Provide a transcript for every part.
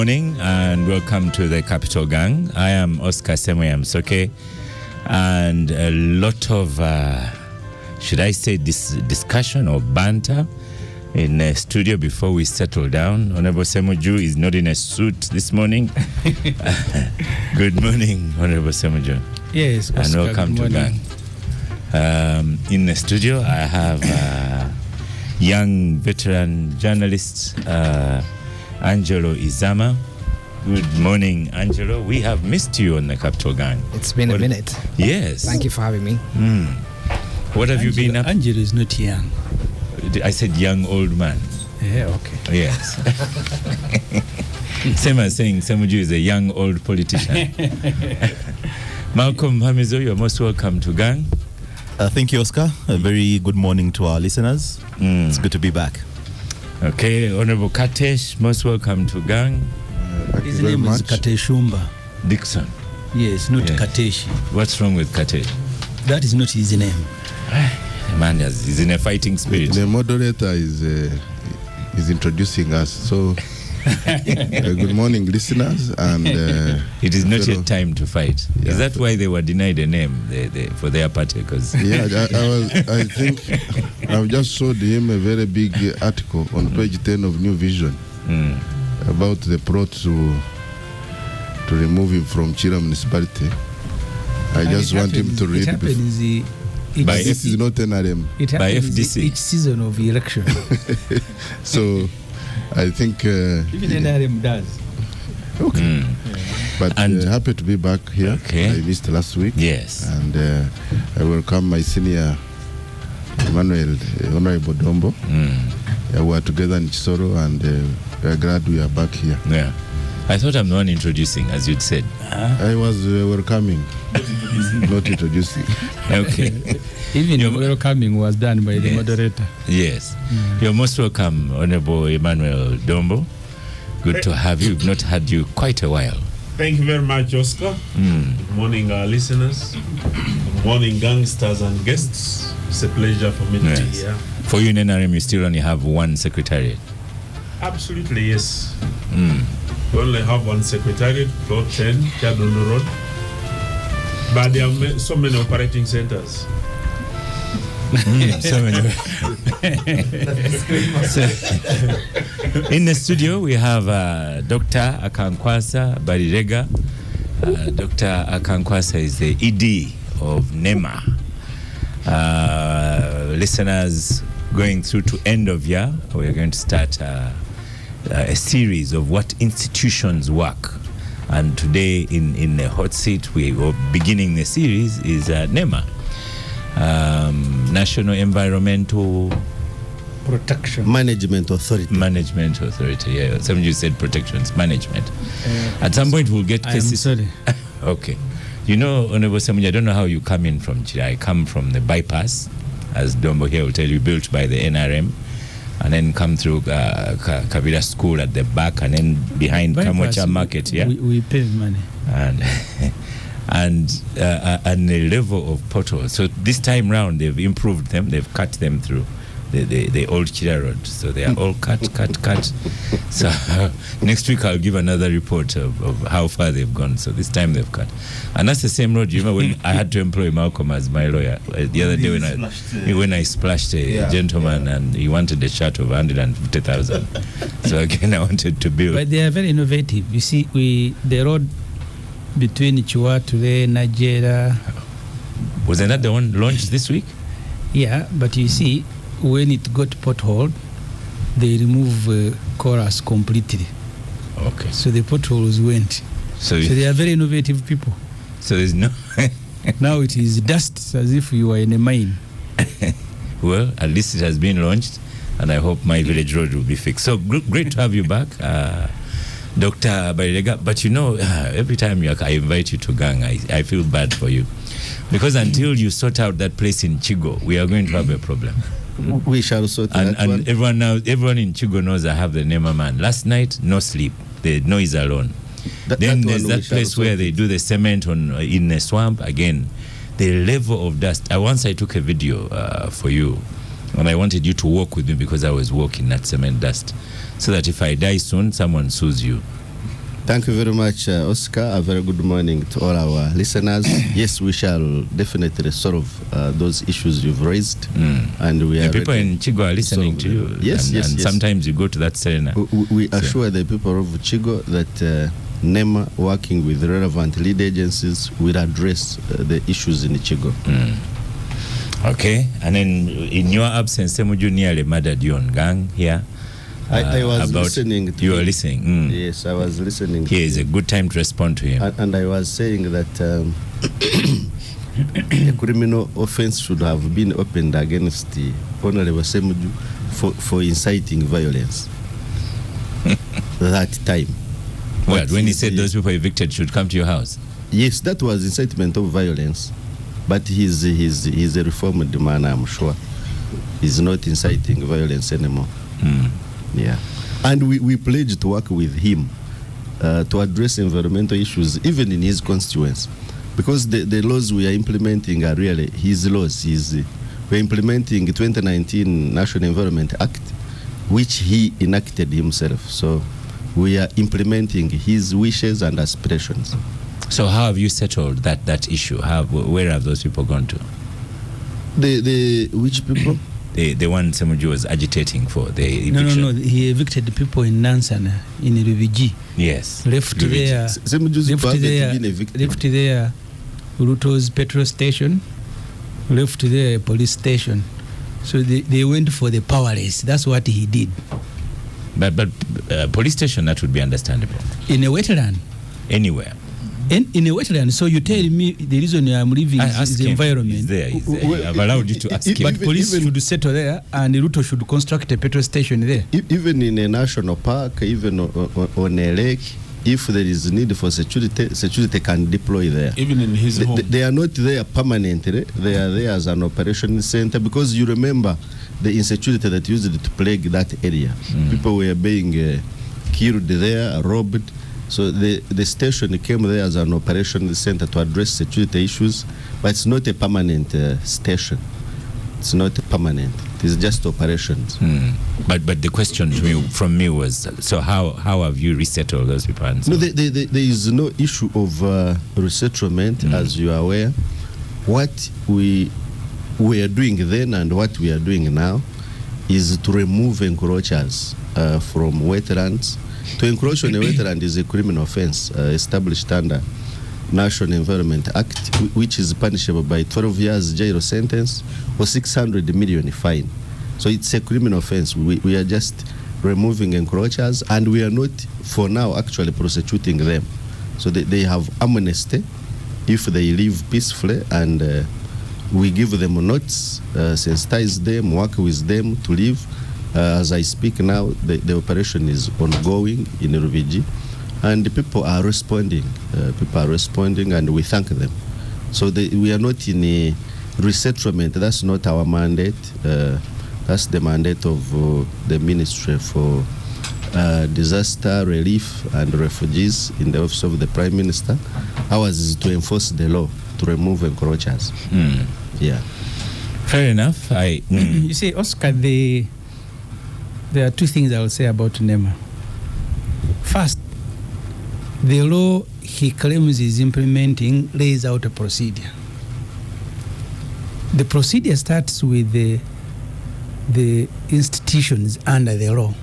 morning and welcome to the Capital Gang. I am Oscar Semoyam Soke, and a lot of, should I say, discussion or banter in the studio before we settle down. Honorable Semoju is not in a suit this morning. Good morning, Honorable Semoju. Yes, Oscar, and welcome to Gang. In the studio, I have young veteran journalist Angelo Izama. Good morning, Angelo. We have missed you on the Capital Gang. It's been a minute. Yes. Thank you for having me. What have you been up? Angelo is not young. I said young old man. Yeah, okay. Yes. Same as saying Semoju is a young old politician. Malcolm Hamizo, you're most welcome to Gang. Thank you, Oscar. A very good morning to our listeners. It's good to be back. Okay, Honorable Katesh, most welcome to Gang. His name is Kateshumba Dixon. Yes, not Kateshi. What's wrong with Katesh? That is not his name. The man is in a fighting spirit. The moderator is introducing us. So, good morning, listeners. And it is not yet time to fight. Yeah. Is that why they were denied a name for their party? Cause yeah, I think I've just showed him a very big article on page 10 of New Vision about the plot to remove him from Chira municipality. I just want him to read. This is not NRM. It by happens FDC. each season of election. So, I think even NRM does. Okay. But happy to be back here. Okay. I missed last week. Yes. And I welcome my senior Emmanuel, Honorable Dombo. We are together in Chisoro, and we are glad we are back here. Yeah. I thought I'm the one introducing, as you'd said. I was welcoming, not introducing. Okay. Even your welcoming was done by the moderator. Yes. You're most welcome, Honorable Emmanuel Dombo. Good to have you. We've not had you quite a while. Thank you very much, Oscar. Good morning, our listeners. Good morning, gangsters and guests. It's a pleasure for me to be here. For you in NRM, you still only have one secretariat? Absolutely, yes. We only have one secretariat, floor 10, Kaduna Road. But there are so many operating centers. So many. In the studio, we have Dr. Akankwasa Barirega. Dr. Akankwasa is the ED of NEMA. Listeners, going through to end of year, we are going to start a series of what institutions work. And today in the hot seat, we are beginning the series is NEMA. National Environmental Protection Management Authority. Management Authority, yeah. Some of you said protections, management. At some point, we'll get cases. I'm sorry. Okay. You know, Honorable Semoja, I don't know how you come in from Chile. I come from the bypass, as Dombo here will tell you, built by the NRM, and then come through Kavira School at the back, and then behind Kamwacha Market, yeah? We pay money. And the level of potholes. So this time round, they've improved them. They've cut them through the old Chira Road. So they are all cut. So next week, I'll give another report of how far they've gone. So this time they've cut. And that's the same road. You remember when I had to employ Malcolm as my lawyer the other day when I splashed a gentleman and he wanted a shot of 150,000. So again, I wanted to build. But they are very innovative. You see, the road between Chihuahua, Nigeria. Wasn't that the one launched this week? Yeah, but you see, when it got potholed, they remove chorus completely. Okay. So the potholes went. So they are very innovative people. So there's no... Now it is dust as if you are in a mine. Well, at least it has been launched, and I hope my village road will be fixed. So great to have you back, Dr. Barirega. But you know, every time I invite you to Gang, I feel bad for you. Because until you sort out that place in Chigo, we are going to have a problem. We shall sort and that one. Everyone in Chigo knows I have the NEMA man. Last night, no sleep. The noise alone. Then there's that place where they do the cement in a swamp. Again, the level of dust. Once I took a video for you, and I wanted you to walk with me because I was walking that cement dust, so that if I die soon, someone sues you. Thank you very much, Oscar. A very good morning to all our listeners. Yes, we shall definitely solve those issues you've raised. And we are people in Chigo are listening to you. Yes, and, yes, and yes. sometimes you go to that seminar. We assure the people of Chigo that NEMA, working with relevant lead agencies, will address the issues in Chigo. Okay, and then in your absence, Semuju nearly murdered you on gang here. I was listening to you were him. listening. Yes, I was listening. Here is a good time to respond to him. And I was saying that a criminal offense should have been opened against the Honorable Semuju for inciting violence. That time. What, when he said those people evicted should come to your house? Yes, that was incitement of violence. But he's a reformed man, I'm sure. He's not inciting violence anymore. Yeah. And we pledged to work with him to address environmental issues, even in his constituents. Because the laws we are implementing are really his laws. We're implementing the 2019 National Environment Act, which he enacted himself. So we are implementing his wishes and aspirations. So how have you settled that issue? Where have those people gone to? The which people? The one Semuju was agitating for the eviction. No. He evicted the people in Nansana, in Rubiji. Yes. Left there Ruto's petrol station, left there a police station. So they went for the powerless. That's what he did. But police station, that would be understandable. In a wetland. Anywhere. In a wetland. So you tell me the reason I'm leaving is the environment. He's there. I've allowed you to ask him. But police should settle there, and Ruto should construct a petrol station there. Even in a national park, even on a lake, if there is need for security can deploy there. Even in his home. They are not there permanently. They are there as an operation center, because you remember the insecurity that used to plague that area. People were being killed there, robbed. So the station came there as an operation center to address security issues, but it's not a permanent station. It's not permanent. It's just operations. But the question from me was, so how have you resettled those people? No, there is no issue of resettlement, as you are aware. What we are doing then and what we are doing now is to remove encroachers from wetlands. To encroach on a wetland is a criminal offense established under National Environment Act, which is punishable by 12 years jail sentence or 600 million fine. So it's a criminal offense. We are just removing encroachers, and we are not, for now, actually prosecuting them. So they have amnesty if they live peacefully, and we give them notes, sensitize them, work with them to live. As I speak now, the operation is ongoing in Rubiji, and the people are responding. And we thank them. So we are not in a resettlement. That's not our mandate. That's the mandate of the Ministry for Disaster Relief and Refugees in the Office of the Prime Minister. Ours is to enforce the law, to remove encroachers. Yeah. Fair enough. You see, Oscar, there are two things I will say about NEMA. First, the law he claims is implementing lays out a procedure. The procedure starts with the institutions under the law.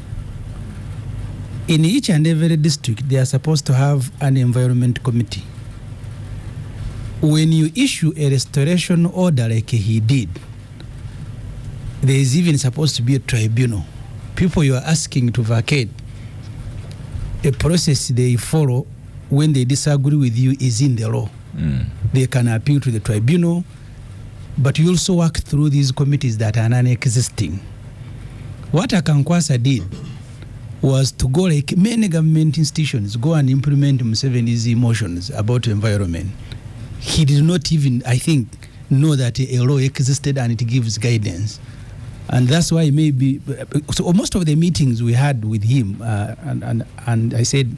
In each and every district, they are supposed to have an environment committee. When you issue a restoration order like he did, there is even supposed to be a tribunal. People you are asking to vacate, a process they follow when they disagree with you is in the law. They can appeal to the tribunal, but you also work through these committees that are non-existing. What Akankwasa did was to go like many government institutions, go and implement Museveni's emotions about environment. He did not even, I think, know that a law existed and it gives guidance. And that's why maybe, so most of the meetings we had with him, and I said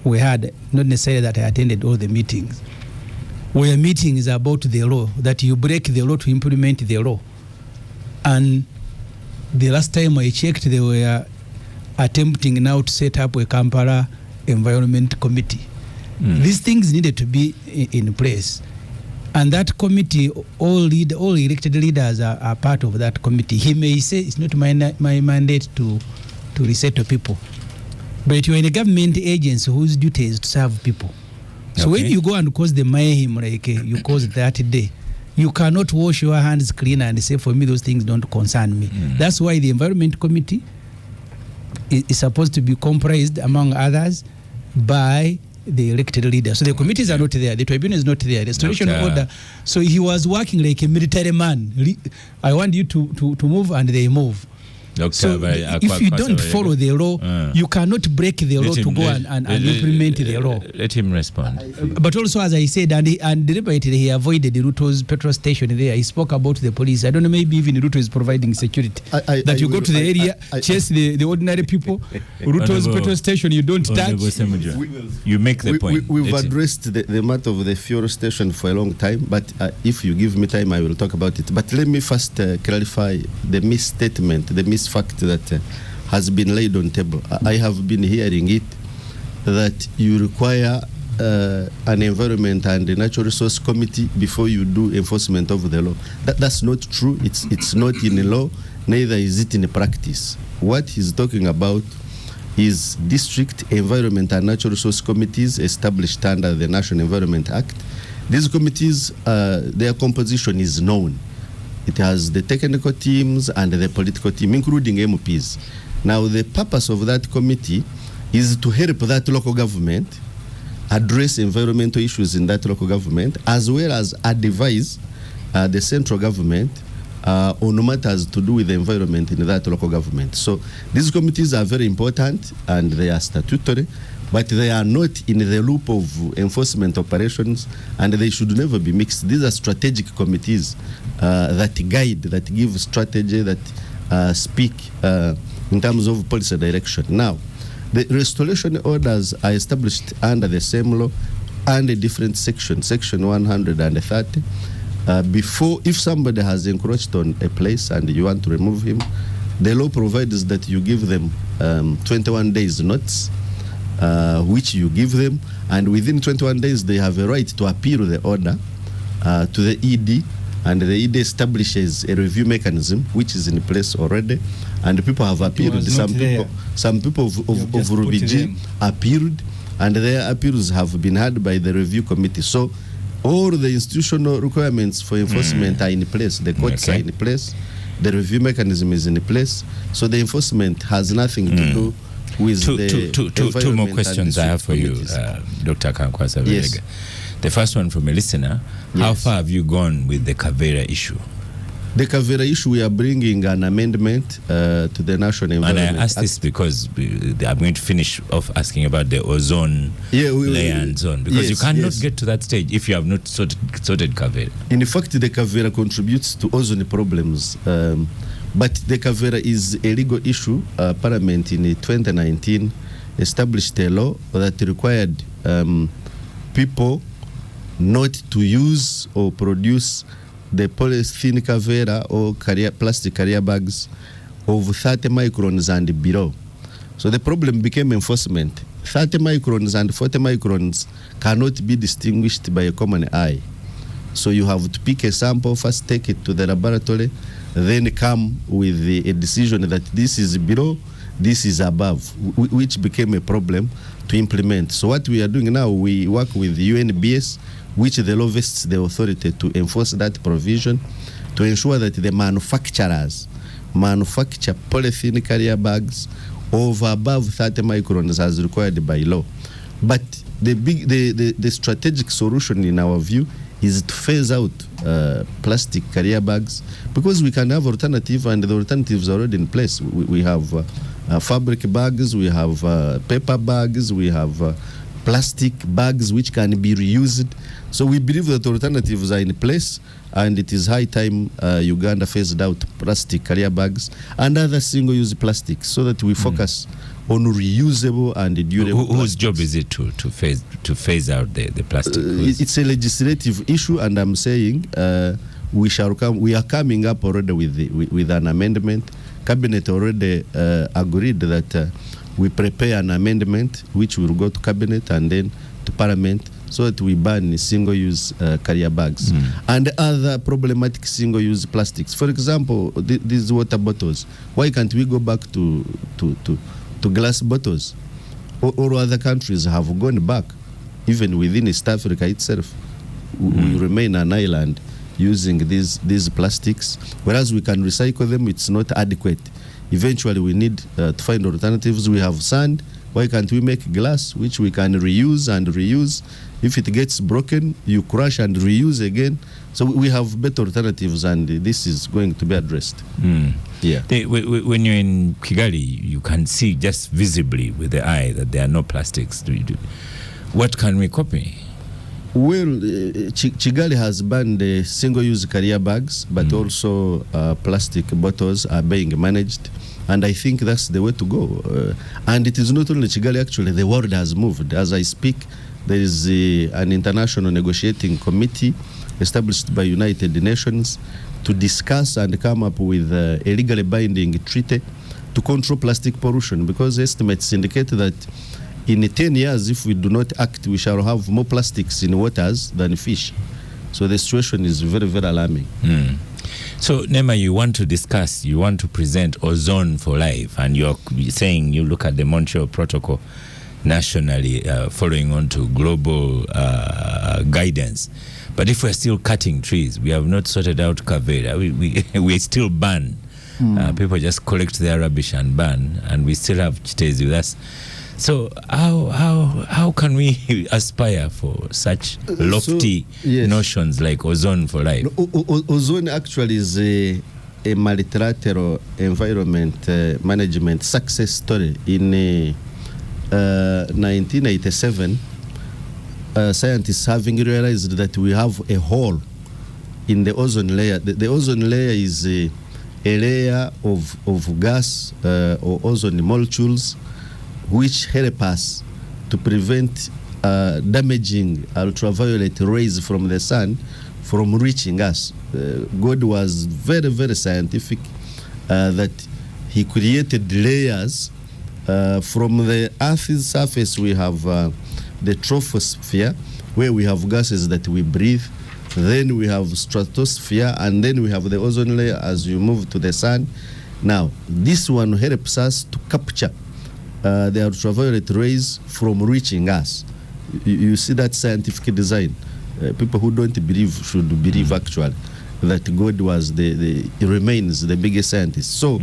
we had, not necessarily that I attended all the meetings, were meetings about the law, that you break the law to implement the law. And the last time I checked, they were attempting now to set up a Kampala environment committee. These things needed to be in place. And that committee, all elected leaders are part of that committee. He may say it's not my mandate to resettle people, but you're in a government agency whose duty is to serve people. So when you go and cause the mayhem like you caused that day, you cannot wash your hands clean and say, for me, those things don't concern me. That's why the environment committee is supposed to be comprised, among others, by the elected leaders. So the committees are not there. The tribunal is not there. Restoration order. So he was working like a military man. I want you to move, and they move. So if you don't follow the law, you cannot break the law to go and implement the law. Let him respond. But also, as I said, and deliberately he avoided the Ruto's petrol station there. He spoke about the police. I don't know, maybe even Ruto is providing security. That you go to the area, chase the ordinary people. Ruto's petrol station, you don't touch. You make the point. We've addressed the matter of the fuel station for a long time, but if you give me time, I will talk about it. But let me first clarify the misstatement, the misfact that has been laid on table. I have been hearing it, that you require an environment and a natural resource committee before you do enforcement of the law. That's not true. It's not in the law, neither is it in practice. What he's talking about is district environment and natural resource committees established under the National Environment Act. These committees, their composition is known. It has the technical teams and the political team, including MPs. Now, the purpose of that committee is to help that local government address environmental issues in that local government, as well as advise the central government on matters to do with the environment in that local government. So these committees are very important and they are statutory, but they are not in the loop of enforcement operations, and they should never be mixed. These are strategic committees that guide, that give strategy, that speak in terms of policy direction. Now, the restoration orders are established under the same law and a different section, section 130. Before, if somebody has encroached on a place and you want to remove him, the law provides that you give them 21 days notice, which you give them, and within 21 days they have a right to appeal the order to the ED, and the ED establishes a review mechanism which is in place already, and people have appealed. Some people of Rubiji appealed, and their appeals have been heard by the review committee. So all the institutional requirements for enforcement are in place. The courts are in place. The review mechanism is in place. So the enforcement has nothing to do with two more questions I have for you, Dr. Kankwasa. Yes. The first one from a listener. Yes. How far have you gone with the Kavera issue? The Kavera issue, we are bringing an amendment to the National Environment And I ask this because I'm going to finish off asking about the ozone layer and zone, because you cannot get to that stage if you have not sorted Kavera. In fact, the Kavera contributes to ozone problems. But the Kavera is a legal issue. Parliament in 2019 established a law that required people not to use or produce the polythene Kavera or plastic carrier bags of 30 microns and below. So the problem became enforcement. 30 microns and 40 microns cannot be distinguished by a common eye. So you have to pick a sample, first take it to the laboratory, then come with a decision that this is below, this is above, which became a problem to implement. So what we are doing now, we work with the UNBS, which the law vests the authority to enforce that provision, to ensure that the manufacturers manufacture polythene carrier bags of above 30 microns as required by law. But the strategic solution in our view is to phase out plastic carrier bags, because we can have alternative, and the alternatives are already in place. We have fabric bags, we have paper bags, we have plastic bags which can be reused. So we believe that alternatives are in place, and it is high time Uganda phased out plastic carrier bags and other single-use plastics, so that we focus on reusable and durable. Whose job is it to phase out the plastic? It's a legislative issue, and I'm saying we are coming up already with an amendment. Cabinet already agreed that we prepare an amendment which will go to cabinet and then to parliament, so that we ban single-use carrier bags and other problematic single-use plastics. For example, these water bottles. Why can't we go back to glass bottles? All other countries have gone back, even within East Africa itself. We remain an island using these plastics, whereas we can recycle them. It's not adequate. Eventually, we need to find alternatives. We have sand. Why can't we make glass, which we can reuse and reuse? If it gets broken, you crush and reuse again. So we have better alternatives, and this is going to be addressed. Yeah. When you're in Kigali, you can see just visibly with the eye that there are no plastics. What can we copy? Well, Kigali has banned single-use carrier bags, but also plastic bottles are being managed. And I think that's the way to go. And it is not only Kigali, actually, the world has moved. As I speak, there is an international negotiating committee established by United Nations to discuss and come up with a legally binding treaty to control plastic pollution, because estimates indicate that in 10 years, if we do not act, we shall have more plastics in waters than fish. So the situation is very, very alarming. So, Nema, you want to present ozone for life, and you're saying you look at the Montreal Protocol nationally, following on to global guidance. But if we're still cutting trees, we have not sorted out Kavera, we still ban. People just collect their rubbish and burn, and we still have Chitezi with us. So how can we aspire for such lofty notions like ozone for life? Ozone actually is a multilateral environment management success story. In 1987, scientists having realized that we have a hole in the ozone layer. The ozone layer is a layer of gas or ozone molecules which help us to prevent damaging ultraviolet rays from the sun from reaching us. God was very, very scientific that he created layers. From the Earth's surface, we have the troposphere, where we have gases that we breathe. Then we have stratosphere, and then we have the ozone layer as you move to the sun. Now, this one helps us to capture the ultraviolet rays from reaching us. You see that scientific design. People who don't believe should believe actually that God was remains the biggest scientist. So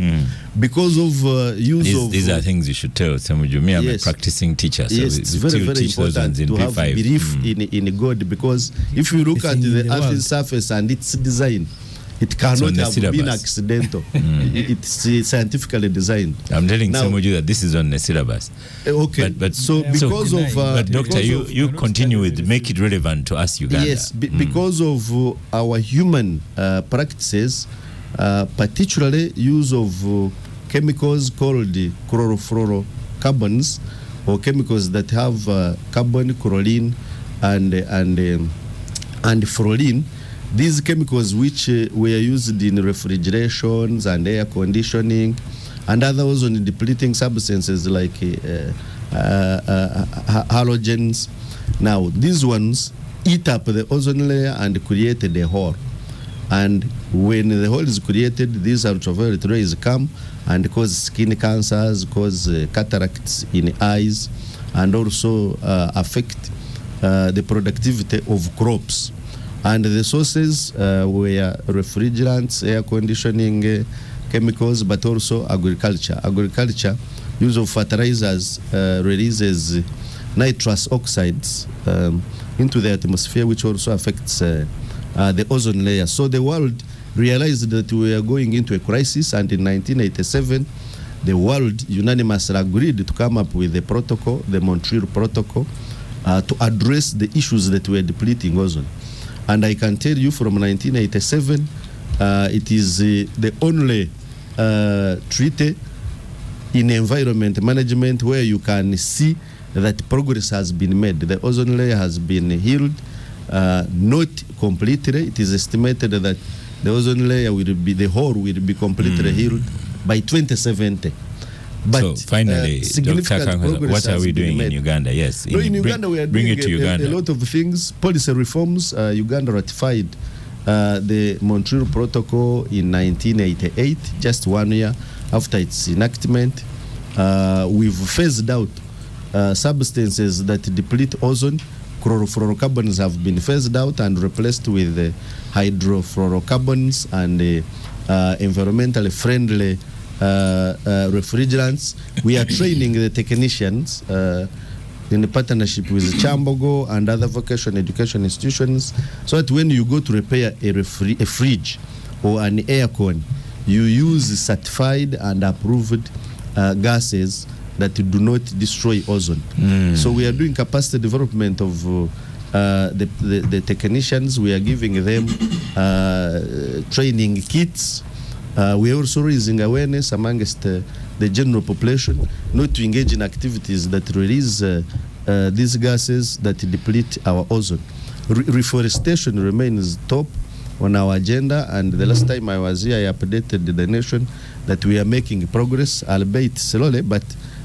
because of these are things you should tell Samuju. Me, I'm a practicing teacher, so yes, it's very, very important to have belief in God, because if you look at the Earth's surface and its design, it cannot have been accidental. It's scientifically designed. I'm telling Samuju that this is on the syllabus. Okay, but so because of but doctor, you continue with make it relevant to us, Uganda. Yes, because of our human practices, particularly use of chemicals called chlorofluorocarbons, or chemicals that have carbon, chlorine, and fluorine. These chemicals which were used in refrigerations and air conditioning and other ozone depleting substances like halogens. Now, these ones eat up the ozone layer and created a hole. And when the hole is created, these ultraviolet rays come and cause skin cancers, cause cataracts in eyes, and also affect the productivity of crops. And the sources were refrigerants, air conditioning chemicals, but also agriculture. Agriculture, use of fertilizers releases nitrous oxides into the atmosphere, which also affects the ozone layer. So the world realized that we are going into a crisis, and in 1987, the world unanimously agreed to come up with a protocol, the Montreal Protocol, to address the issues that were depleting ozone. And I can tell you from 1987, it is the only treaty in environment management where you can see that progress has been made. The ozone layer has been healed, not completely. It is estimated that the ozone layer will be, the hole will be completely healed by 2070. But so finally, Dr. significant Kankwaso, progress what are has we been doing made. in Uganda? Yes, No, in Uganda we are bring doing it to Uganda. a lot of things. Policy reforms. Uganda ratified the Montreal Protocol in 1988, just 1 year after its enactment. We've phased out substances that deplete ozone. Chlorofluorocarbons have been phased out and replaced with hydrofluorocarbons and environmentally friendly refrigerants. We are training the technicians in a partnership with Chambogo and other vocational education institutions, so that when you go to repair a fridge or an aircon, you use certified and approved gases that do not destroy ozone. So we are doing capacity development of the technicians. We are giving them training kits. We are also raising awareness amongst the general population not to engage in activities that release these gases that deplete our ozone. Reforestation remains top on our agenda, and the last time I was here, I updated the nation that we are making progress, albeit slowly, but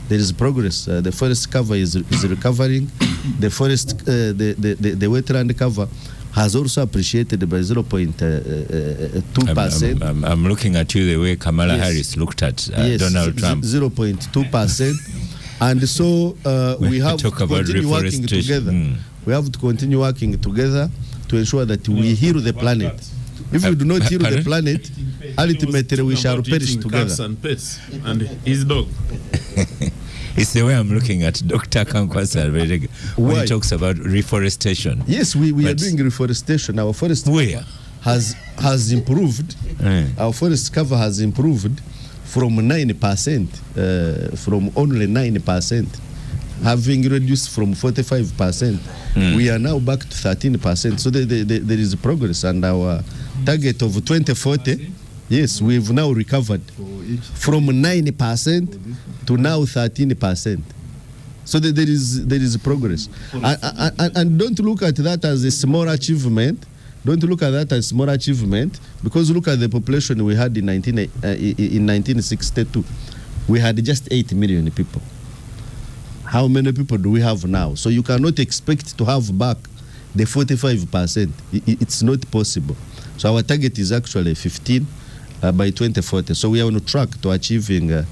there is progress. The forest cover is recovering. The forest, the wetland cover has also appreciated by 0.2%. I'm looking at you the way Kamala Yes. Harris looked at Yes, Donald Trump. 0.2%. And so we have to talk about continue working reforestation. together. We have to continue working together to ensure that we heal the planet. If we do not heal the planet, ultimately we shall perish together. Cats and pets and his dog. It's the way I'm looking at Dr. Kankwaso when Why? he talks about reforestation. Yes, we are But doing reforestation. Our forest Where? has improved. Our forest cover has improved from 9%, from only 9%, having reduced from 45%. We are now back to 13%. So there is progress, and our target of 2040, yes, we've now recovered from 9% to now 13%. So there is progress. And don't look at that as a small achievement. Don't look at that as small achievement, because look at the population we had in 1962. We had just 8 million people. How many people do we have now? So you cannot expect to have back the 45%. It's not possible. So our target is actually 15 by 2040. So we are on track to achieving the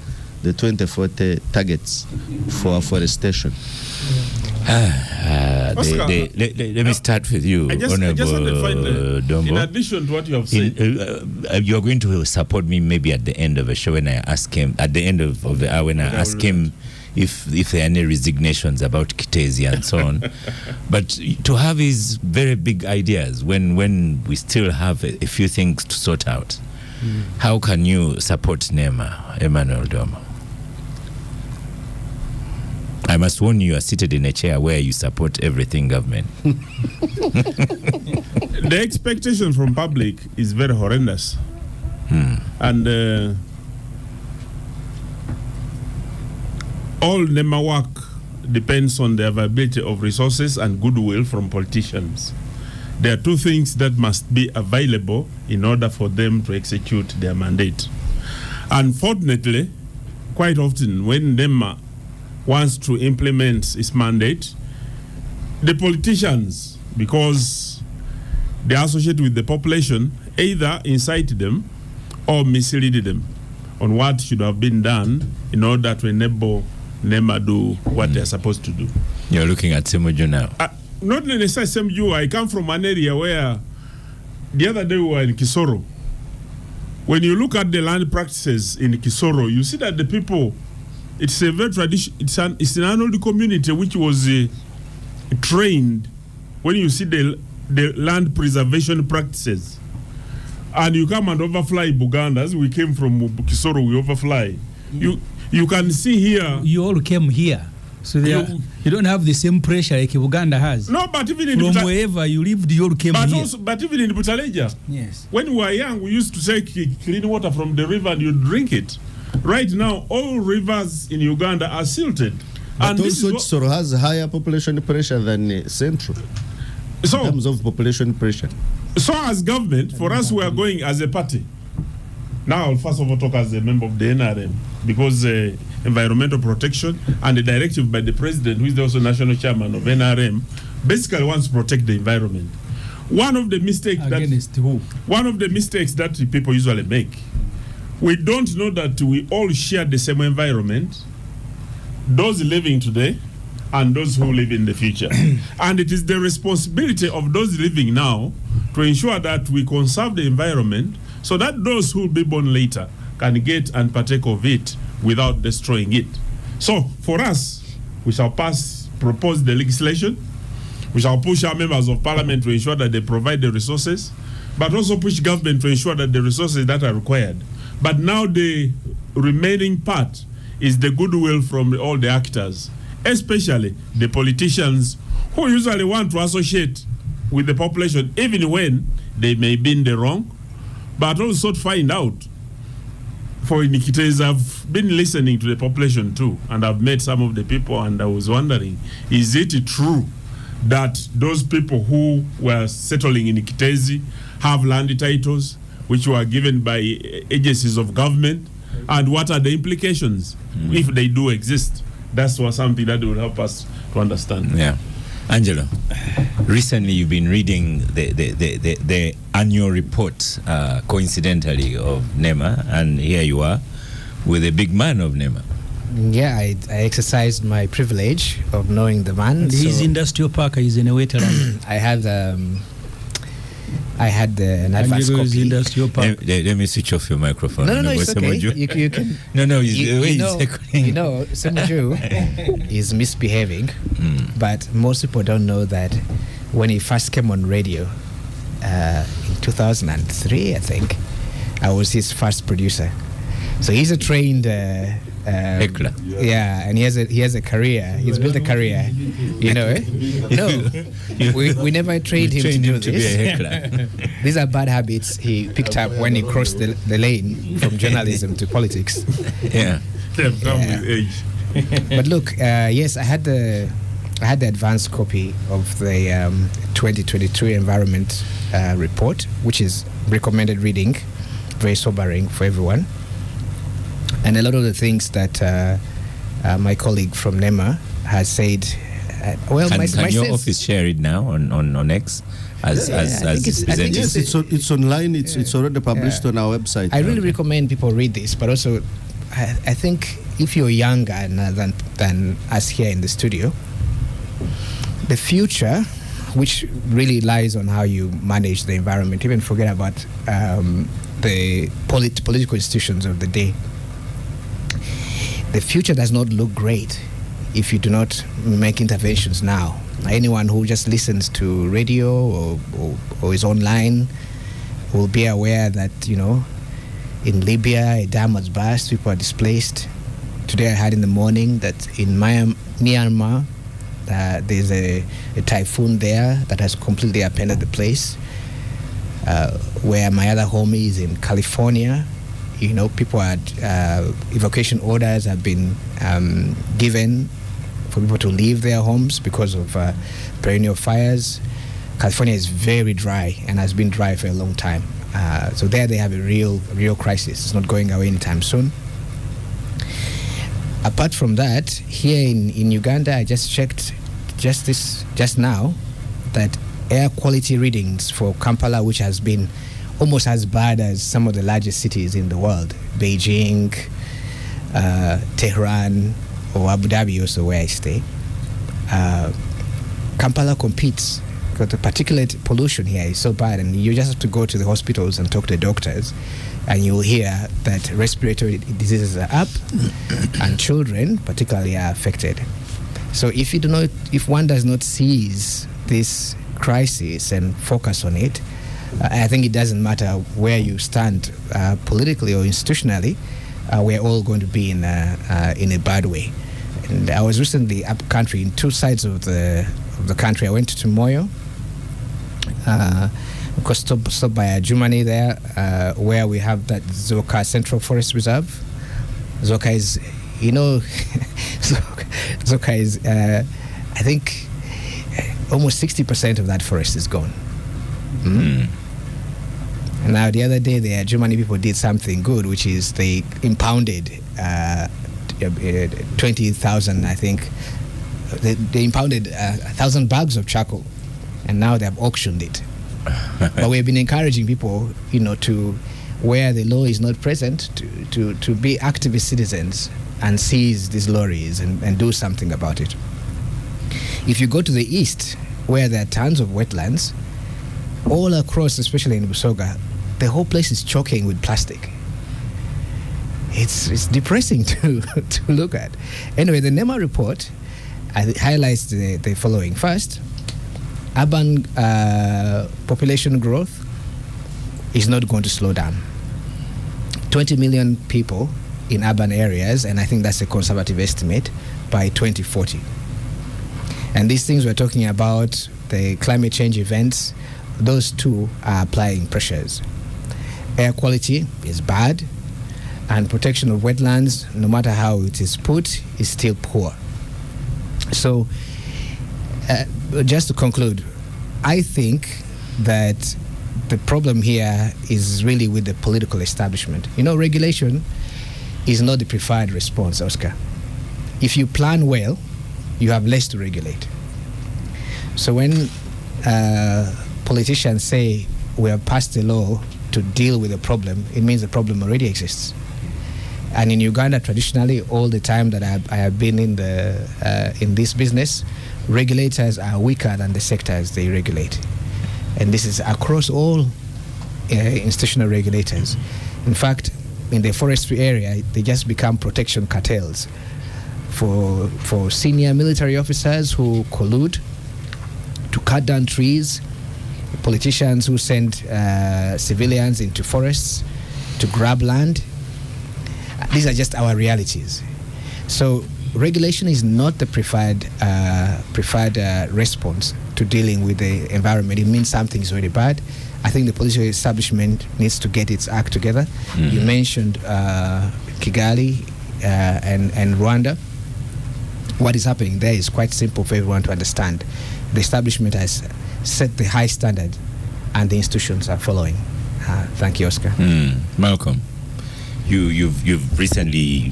2040 targets for afforestation. Oscar, let me start with you, I just want to find Dombo. in addition to what you have said. You're going to support me maybe at the end of the show when I ask him, at the end of the hour when I ask him if there are any resignations about Kitezi and so on. But to have his very big ideas when we still have a few things to sort out, how can you support NEMA, Emmanuel Domo? I must warn you, are seated in a chair where you support everything government. The expectation from public is very horrendous. And all NEMA work depends on the availability of resources and goodwill from politicians. There are two things that must be available in order for them to execute their mandate. Unfortunately, quite often when NEMA wants to implement its mandate, the politicians, because they associate with the population, either incite them or mislead them on what should have been done in order to enable NEMA do what they're supposed to do. You're looking at Semuju now. Not necessarily Semuju. I come from an area where the other day we were in Kisoro. When you look at the land practices in Kisoro, you see that the people, it's a very tradition. It's an old community which was trained. When you see the land preservation practices, and you come and overfly Buganda, as we came from Kisoro, we overfly. You can see here. You all came here, so you don't have the same pressure like Uganda has. No, but even in From wherever you lived, you all came here. But even in Butaleja, Yes. when we were young, we used to take clean water from the river and you drink it. Right now, all rivers in Uganda are silted. But And this also is Kisoro has higher population pressure than Central in terms of population pressure. So as government, for us, we are going as a party. Now, I'll first of all talk as a member of the NRM, because environmental protection, and the directive by the president, who is also national chairman of NRM, basically wants to protect the environment. One of the mistakes that people usually make, we don't know that we all share the same environment, those living today and those who live in the future. And it is the responsibility of those living now to ensure that we conserve the environment so that those who will be born later can get and partake of it without destroying it. So for us, we shall propose the legislation. We shall push our members of parliament to ensure that they provide the resources, but also push government to ensure that the resources that are required. But now the remaining part is the goodwill from all the actors, especially the politicians who usually want to associate with the population even when they may be in the wrong, but also to find out. For Nikitez, I've been listening to the population too, and I've met some of the people, and I was wondering, is it true that those people who were settling in Nikitezi have land titles which were given by agencies of government, and what are the implications if they do exist? That's something that will help us to understand. Yeah. Angelo, recently you've been reading the annual report, coincidentally, of NEMA, and here you are with a big man of NEMA. Yeah, I exercised my privilege of knowing the man. And he's industrial parker, he's in a veteran. I had an advance copy. Industrial park. Let me switch off your microphone. No, it's okay. You can. No, you know, Semuju is misbehaving, but most people don't know that when he first came on radio in 2003, I think, I was his first producer. So he's a trained heckler. Yeah, and he has a career. He's built a career. You know, No, we never trained him to do this. Be a heckler. These are bad habits he picked up when he crossed the lane from journalism to politics. Yeah, they've come with age. But look, yes, I had the advanced copy of the 2023 environment report, which is recommended reading, very sobering for everyone. And a lot of the things that my colleague from NEMA has said. Can your office share it now on X as presented? Yes, it's online. It's already published on our website. I really recommend people read this, but also I think if you're younger than us here in the studio, the future, which really lies on how you manage the environment, even forget about the political institutions of the day. The future does not look great if you do not make interventions now. Anyone who just listens to radio or is online will be aware that, in Libya, a dam was burst, people are displaced. Today I heard in the morning that in Myanmar, there's a typhoon there that has completely upended the place. Where my other home is in California, people had evacuation orders have been given for people to leave their homes because of perennial fires. California is very dry and has been dry for a long time. So there they have a real crisis. It's not going away anytime soon. Apart from that, here in Uganda, I just checked just now that air quality readings for Kampala, which has been almost as bad as some of the largest cities in the world, Beijing, Tehran, or Abu Dhabi, also where I stay. Kampala competes because the particulate pollution here is so bad, and you just have to go to the hospitals and talk to the doctors, and you'll hear that respiratory diseases are up, and children particularly are affected. So if one does not seize this crisis and focus on it, I think it doesn't matter where you stand politically or institutionally, we're all going to be in a bad way. And I was recently up country in two sides of the country. I went to Moyo, stopped by Germany there, where we have that Zoka Central Forest Reserve. Zoka is, Zoka is, I think, almost 60% of that forest is gone. And now the other day, the Germany people did something good, which is they impounded 20,000, I think. They impounded 1,000 bags of charcoal, and now they have auctioned it. But we've been encouraging people, to where the law is not present, to be activist citizens and seize these lorries and do something about it. If you go to the east, where there are tons of wetlands, all across, especially in Busoga, the whole place is choking with plastic. It's depressing to look at. Anyway, the NEMA report highlights the following. First, urban population growth is not going to slow down. 20 million people in urban areas, and I think that's a conservative estimate, by 2040. And these things we're talking about, the climate change events, those two are applying pressures. Air quality is bad, and protection of wetlands, no matter how it is put, is still poor. So, just to conclude, I think that the problem here is really with the political establishment. Regulation is not the preferred response, Oscar. If you plan well, you have less to regulate. So when politicians say we have passed a law to deal with a problem, it means the problem already exists. And in Uganda, traditionally, all the time that I have been in this business, regulators are weaker than the sectors they regulate. And this is across all institutional regulators. In fact, in the forestry area, they just become protection cartels for senior military officers who collude to cut down trees, politicians who send civilians into forests to grab land. These are just our realities. So regulation is not the preferred response to dealing with the environment. It means something is really bad. I think the political establishment needs to get its act together. Mm-hmm. You mentioned Kigali and Rwanda. What is happening there is quite simple for everyone to understand. The establishment has set the high standard, and the institutions are following. Thank you, Oscar. Malcolm, you've recently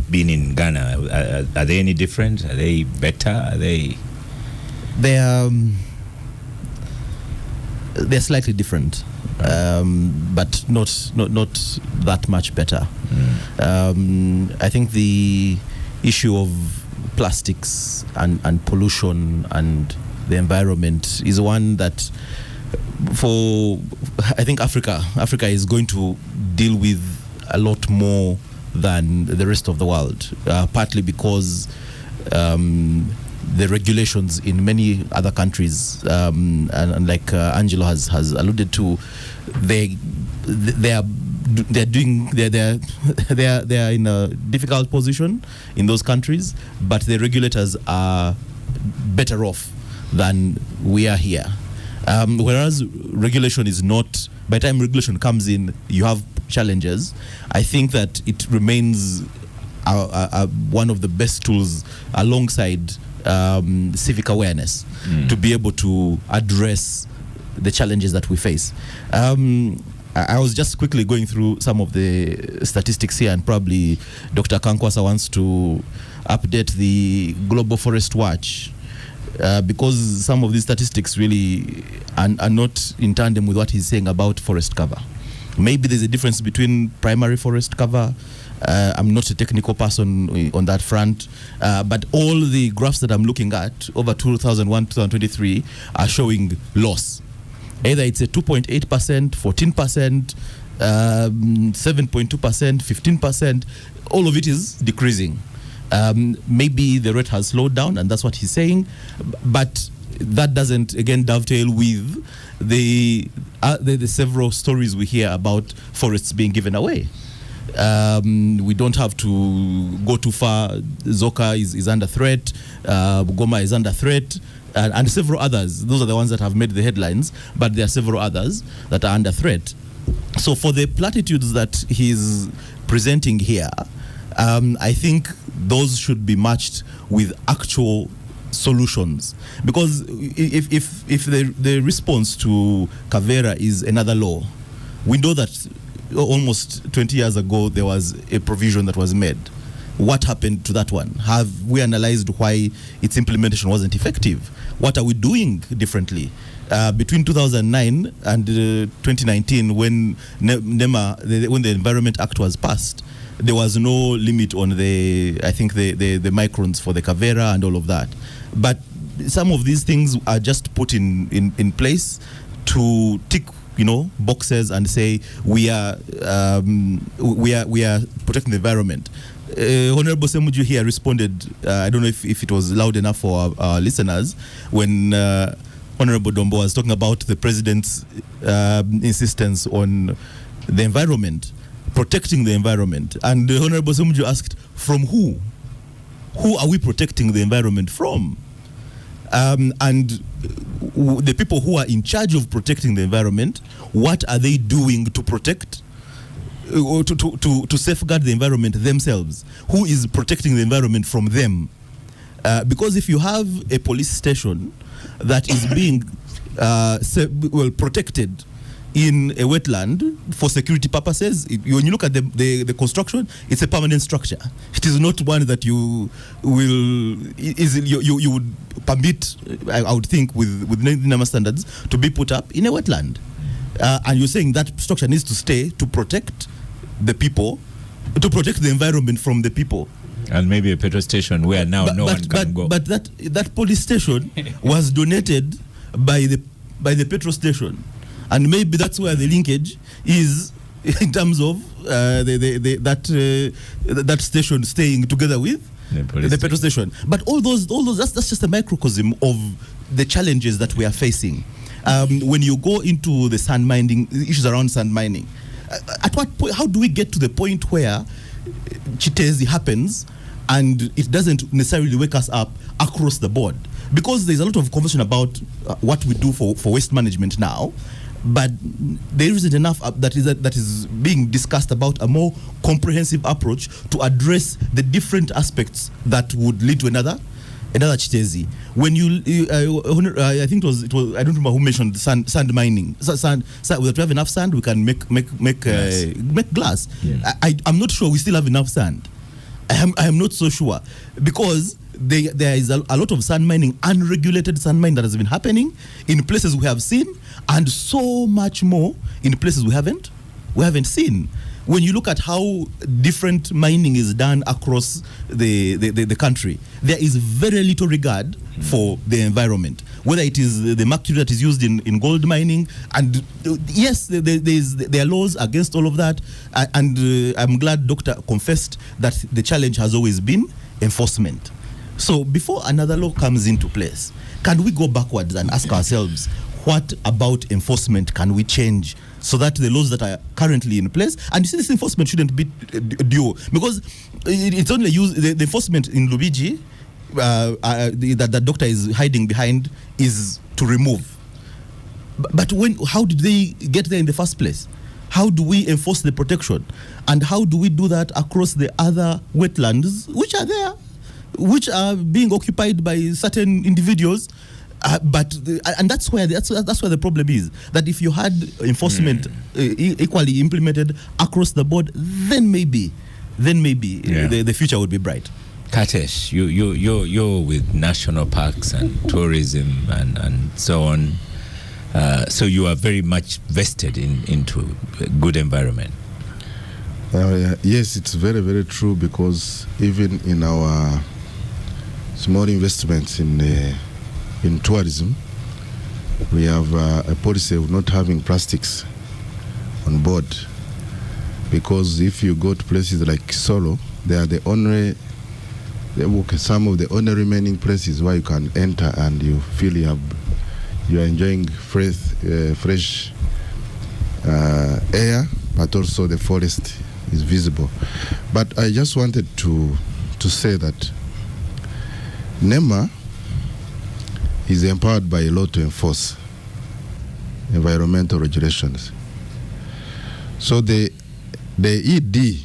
been in Ghana. Are they any different? Are they better? Are they? They're slightly different, but not that much better. I think the issue of plastics and pollution and the environment is one that I think Africa is going to deal with a lot more than the rest of the world, partly because the regulations in many other countries, and like Angelo has alluded to, they are in a difficult position in those countries, but the regulators are better off than we are here. Whereas regulation is not, by the time regulation comes in, you have challenges. I think that it remains one of the best tools alongside civic awareness to be able to address the challenges that we face. I was just quickly going through some of the statistics here, and probably Dr. Kankwasa wants to update the Global Forest Watch, because some of these statistics really are not in tandem with what he's saying about forest cover. Maybe there's a difference between primary forest cover. I'm not a technical person on that front, but all the graphs that I'm looking at over 2001 2023 are showing loss. Either it's a 2.8%, 14%, 7.2%, 15%, all of it is decreasing. Maybe the rate has slowed down, and that's what he's saying, but that doesn't, again, dovetail with the several stories we hear about forests being given away. We don't have to go too far. Zoka is under threat, Bugoma is under threat, and several others. Those are the ones that have made the headlines, but there are several others that are under threat. So for the platitudes that he's presenting here, I think those should be matched with actual solutions, because if the response to Kavera is another law, we know that almost 20 years ago there was a provision that was made What happened to that one? Have we analyzed why its implementation wasn't effective? What are we doing differently? Between 2009 and 2019, when NEMA, when the Environment Act was passed, there was no limit on the microns for the Kavera and all of that. But some of these things are just put in place to tick, boxes and say we are protecting the environment. Honorable Semuju here responded, I don't know if it was loud enough for our listeners, when Honorable Dombo was talking about the president's insistence on the environment, protecting the environment. And Honorable Semuju asked, from who? Who are we protecting the environment from? And the people who are in charge of protecting the environment, what are they doing to protect, or to safeguard the environment themselves? Who is protecting the environment from them? Because if you have a police station that is being protected in a wetland for security purposes, when you look at the construction, it's a permanent structure. It is not one that you will you would permit, I would think, with NEMA standards, to be put up in a wetland. And you're saying that structure needs to stay to protect the people, to protect the environment from the people. And maybe a petrol station where no one can go. But that police station was donated by the petrol station, and maybe that's where the linkage is in terms of that station staying together with the petrol station. But all those that's just a microcosm of the challenges that we are facing. When you go into the sand mining issues around sand mining, at what point? How do we get to the point where Chitezi happens and it doesn't necessarily wake us up across the board? Because there's a lot of conversation about what we do for waste management now, but there isn't enough that is being discussed about a more comprehensive approach to address the different aspects that would lead to another Chitezi. When I think it was I don't remember who mentioned sand mining. Sand, we have enough sand, we can make glass. Yeah. I'm not sure we still have enough sand. I am not so sure, because there is a lot of sand mining, unregulated sand mining, that has been happening in places we have seen, and so much more in places we haven't seen. When you look at how different mining is done across the country, there is very little regard for the environment, whether it is the mercury that is used in gold mining. And yes, there are laws against all of that, and I'm glad Doctor confessed that the challenge has always been enforcement. So before another law comes into place, can we go backwards and ask ourselves, what about enforcement can we change so that the laws that are currently in place, and you see, this enforcement shouldn't be dual, because it's only used, the enforcement in Lubigi that the doctor is hiding behind is to remove. But how did they get there in the first place? How do we enforce the protection? And how do we do that across the other wetlands which are there, which are being occupied by certain individuals? And that's where the problem is, that if you had enforcement equally implemented across the board, then maybe the future would be bright. Katesh, you're with national parks and tourism and so on, so you are very much vested into good environment. Yes, it's very, very true, because even in our small investments in tourism, we have a policy of not having plastics on board, because if you go to places like Solo, they are some of the only remaining places where you can enter and you feel you are enjoying fresh air, but also the forest is visible. But I just wanted to say that NEMA is empowered by law to enforce environmental regulations. So the ED,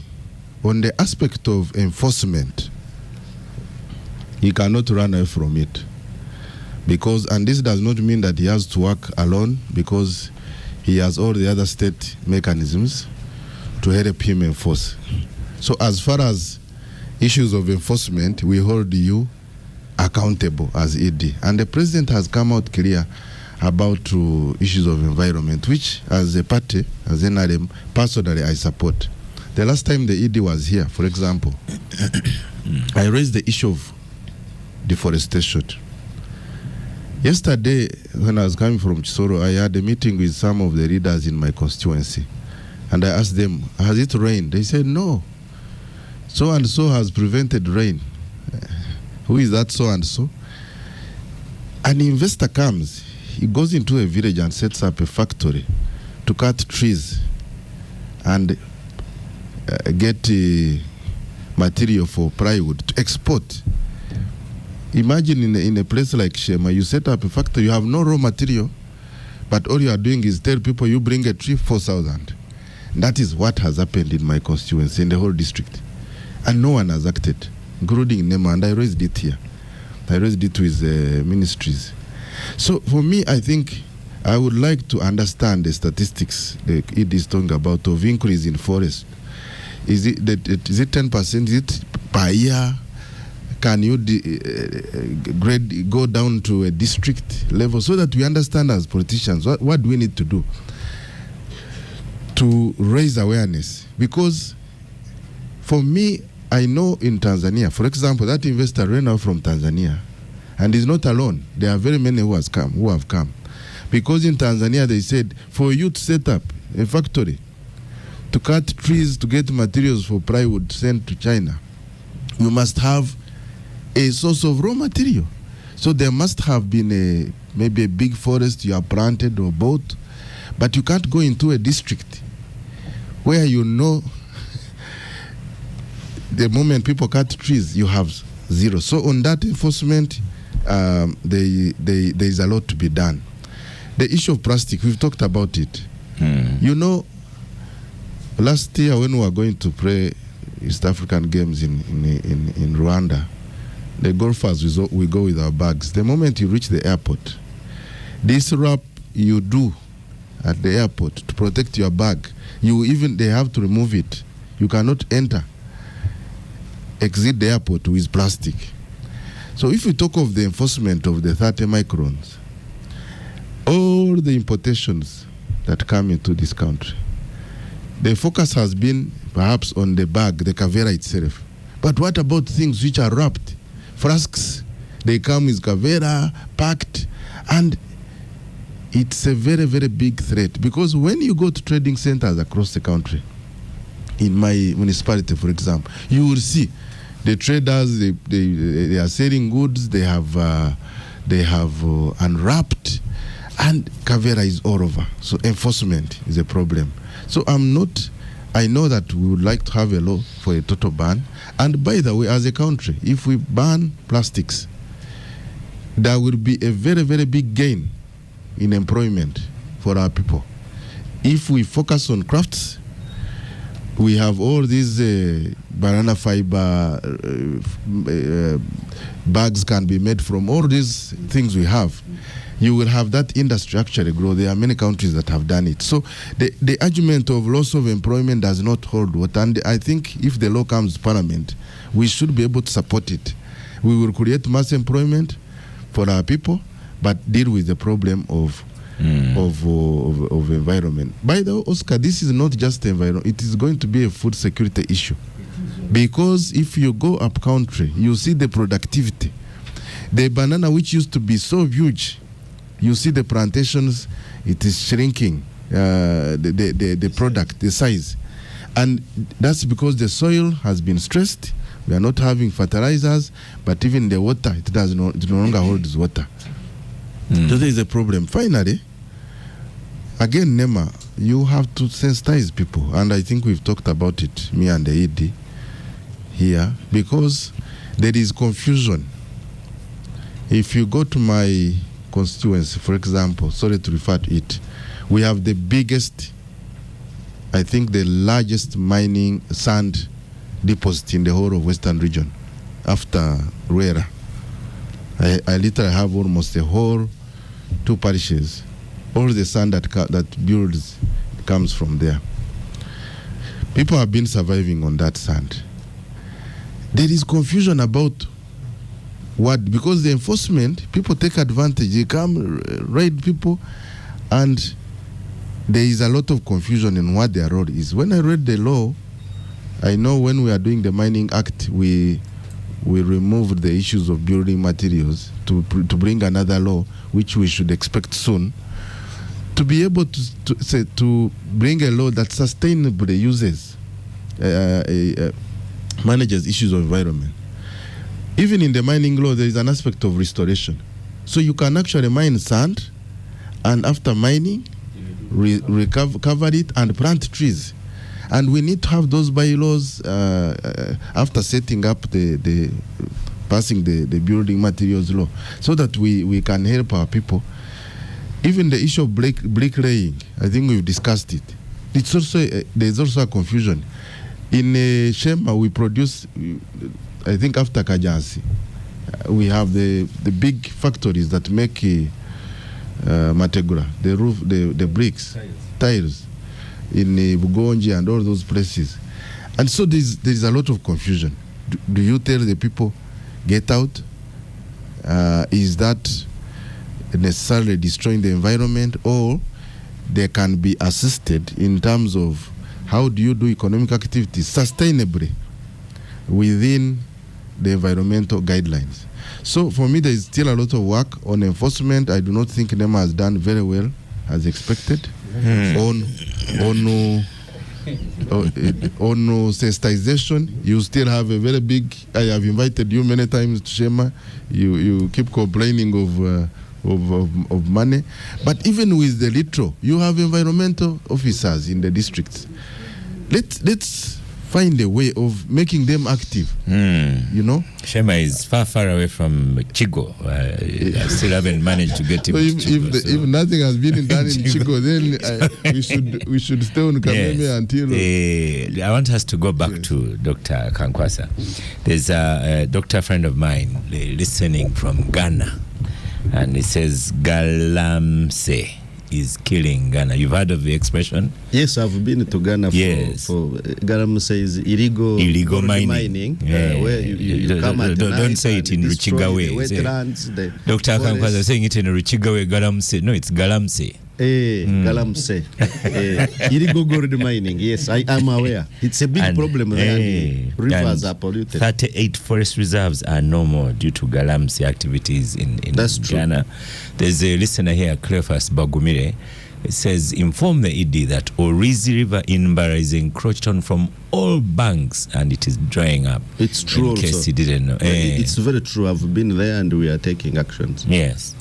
on the aspect of enforcement, he cannot run away from it, because, and this does not mean that he has to work alone, because he has all the other state mechanisms to help him enforce. So as far as issues of enforcement, we hold you accountable as ED. And the president has come out clear about issues of environment, which as a party, as NRM, personally I support. The last time the ED was here, for example, I raised the issue of deforestation. Yesterday, when I was coming from Chisoro, I had a meeting with some of the leaders in my constituency. And I asked them, has it rained? They said, no. So-and-so has prevented rain. Who is that so-and-so? An investor comes, he goes into a village and sets up a factory to cut trees and get material for plywood to export. Imagine in a place like Shema, you set up a factory, you have no raw material, but all you are doing is tell people you bring a tree, 4,000. That is what has happened in my constituency, in the whole district. And no one has acted, including NEMA, and I raised it here. I raised it with ministries. So for me, I think I would like to understand the statistics the ED is talking about of increase in forest. Is it 10%? Is it per year? Can you go down to a district level so that we understand as politicians what do we need to do to raise awareness? Because for me, I know in Tanzania, for example, that investor ran out from Tanzania and is not alone. There are very many who have come. Because in Tanzania, they said, for you to set up a factory, to cut trees, to get materials for plywood sent to China, you must have a source of raw material. So there must have been maybe a big forest you have planted or bought, but you can't go into a district where you know the moment people cut trees, you have zero. So on that enforcement, there is a lot to be done. The issue of plastic, we've talked about it. You know, last year when we were going to play East African Games in Rwanda, the golfers, we go with our bags. The moment you reach the airport, this wrap you do at the airport to protect your bag, they have to remove it. You cannot exit the airport with plastic. So if we talk of the enforcement of the 30 microns, all the importations that come into this country, the focus has been perhaps on the bag, the kavera itself. But what about things which are wrapped? Flasks, they come with kavera, packed, and it's a very, very big threat. Because when you go to trading centers across the country, in my municipality, for example, you will see the traders, they are selling goods, they have unwrapped, and kavera is all over. So enforcement is a problem. So I know that we would like to have a law for a total ban. And by the way, as a country, if we ban plastics, there will be a very, very big gain in employment for our people. If we focus on crafts, we have all these banana fiber bags can be made from all these things we have. You will have that industry actually grow. There are many countries that have done it. So the argument of loss of employment does not hold water. And I think if the law comes to Parliament, we should be able to support it. We will create mass employment for our people, but deal with the problem of environment. By the way, Oscar, this is not just environment. It is going to be a food security issue. Because if you go up country, you see the productivity. The banana, which used to be so huge, you see the plantations, it is shrinking, the product, the size. And that's because the soil has been stressed. We are not having fertilizers, but even the water, it no longer holds water. So there is a problem. Finally, again, NEMA, you have to sensitize people. And I think we've talked about it, me and the ED here, because there is confusion. If you go to my constituency, for example, sorry to refer to it, we have the biggest, I think the largest mining sand deposit in the whole of Western region after Ruera. I literally have almost the whole 2 parishes. All the sand that builds comes from there. People have been surviving on that sand. there is confusion about what, because the enforcement, people take advantage, they come raid people, and there is a lot of confusion in what their role is. When I read the law, I know when we are doing the Mining Act, we removed the issues of building materials to bring another law, which we should expect soon, to be able to bring a law that sustainably uses, manages issues of environment. Even in the mining law, there is an aspect of restoration. So you can actually mine sand, and after mining, recover it and plant trees. And we need to have those bylaws after setting up passing the building materials law, so that we can help our people. Even the issue of bricklaying, I think we've discussed it. It's also there's also a confusion. In Shema, we produce, I think after Kajansi, we have the big factories that make Mategura, the roof, the bricks, tiles in Bugonji and all those places. And so there's a lot of confusion. Do you tell the people, get out? Is that necessarily destroying the environment, or they can be assisted in terms of how do you do economic activities sustainably within the environmental guidelines? So for me, there is still a lot of work on enforcement. I do not think NEMA has done very well as expected on sensitization. You still have a very big, I have invited you many times to Shema. You keep complaining of money. But even with the little, you have environmental officers in the districts. Let's find a way of making them active. You know, Shema is far away from Chigo. I still haven't managed to get him. So to Chigo, if nothing has been done in Chigo, then we should stay on Kameme until. I want us to go back to Dr. Kankwasa. There's a doctor friend of mine listening from Ghana, and he says Galamse is killing Ghana. You've heard of the expression? Yes, I've been to Ghana for Galamse is illegal mining. Where you come at don't say it in Ruchigawe. Dr. Kankwasa saying it in Ruchigawe, Galamse. No, it's Galamse. Galamse. Illegal gold mining. Yes, I am aware. It's a big problem there. Rivers are polluted. 38 forest reserves are no more due to Galamse activities in Ghana. There's a listener here, Cleophas Bagumire. It says, inform the ED that Orizi River in Mbara is encroached on from all banks and it is drying up. It's true. In case you didn't know. It's very true. I've been there and we are taking actions. Yes.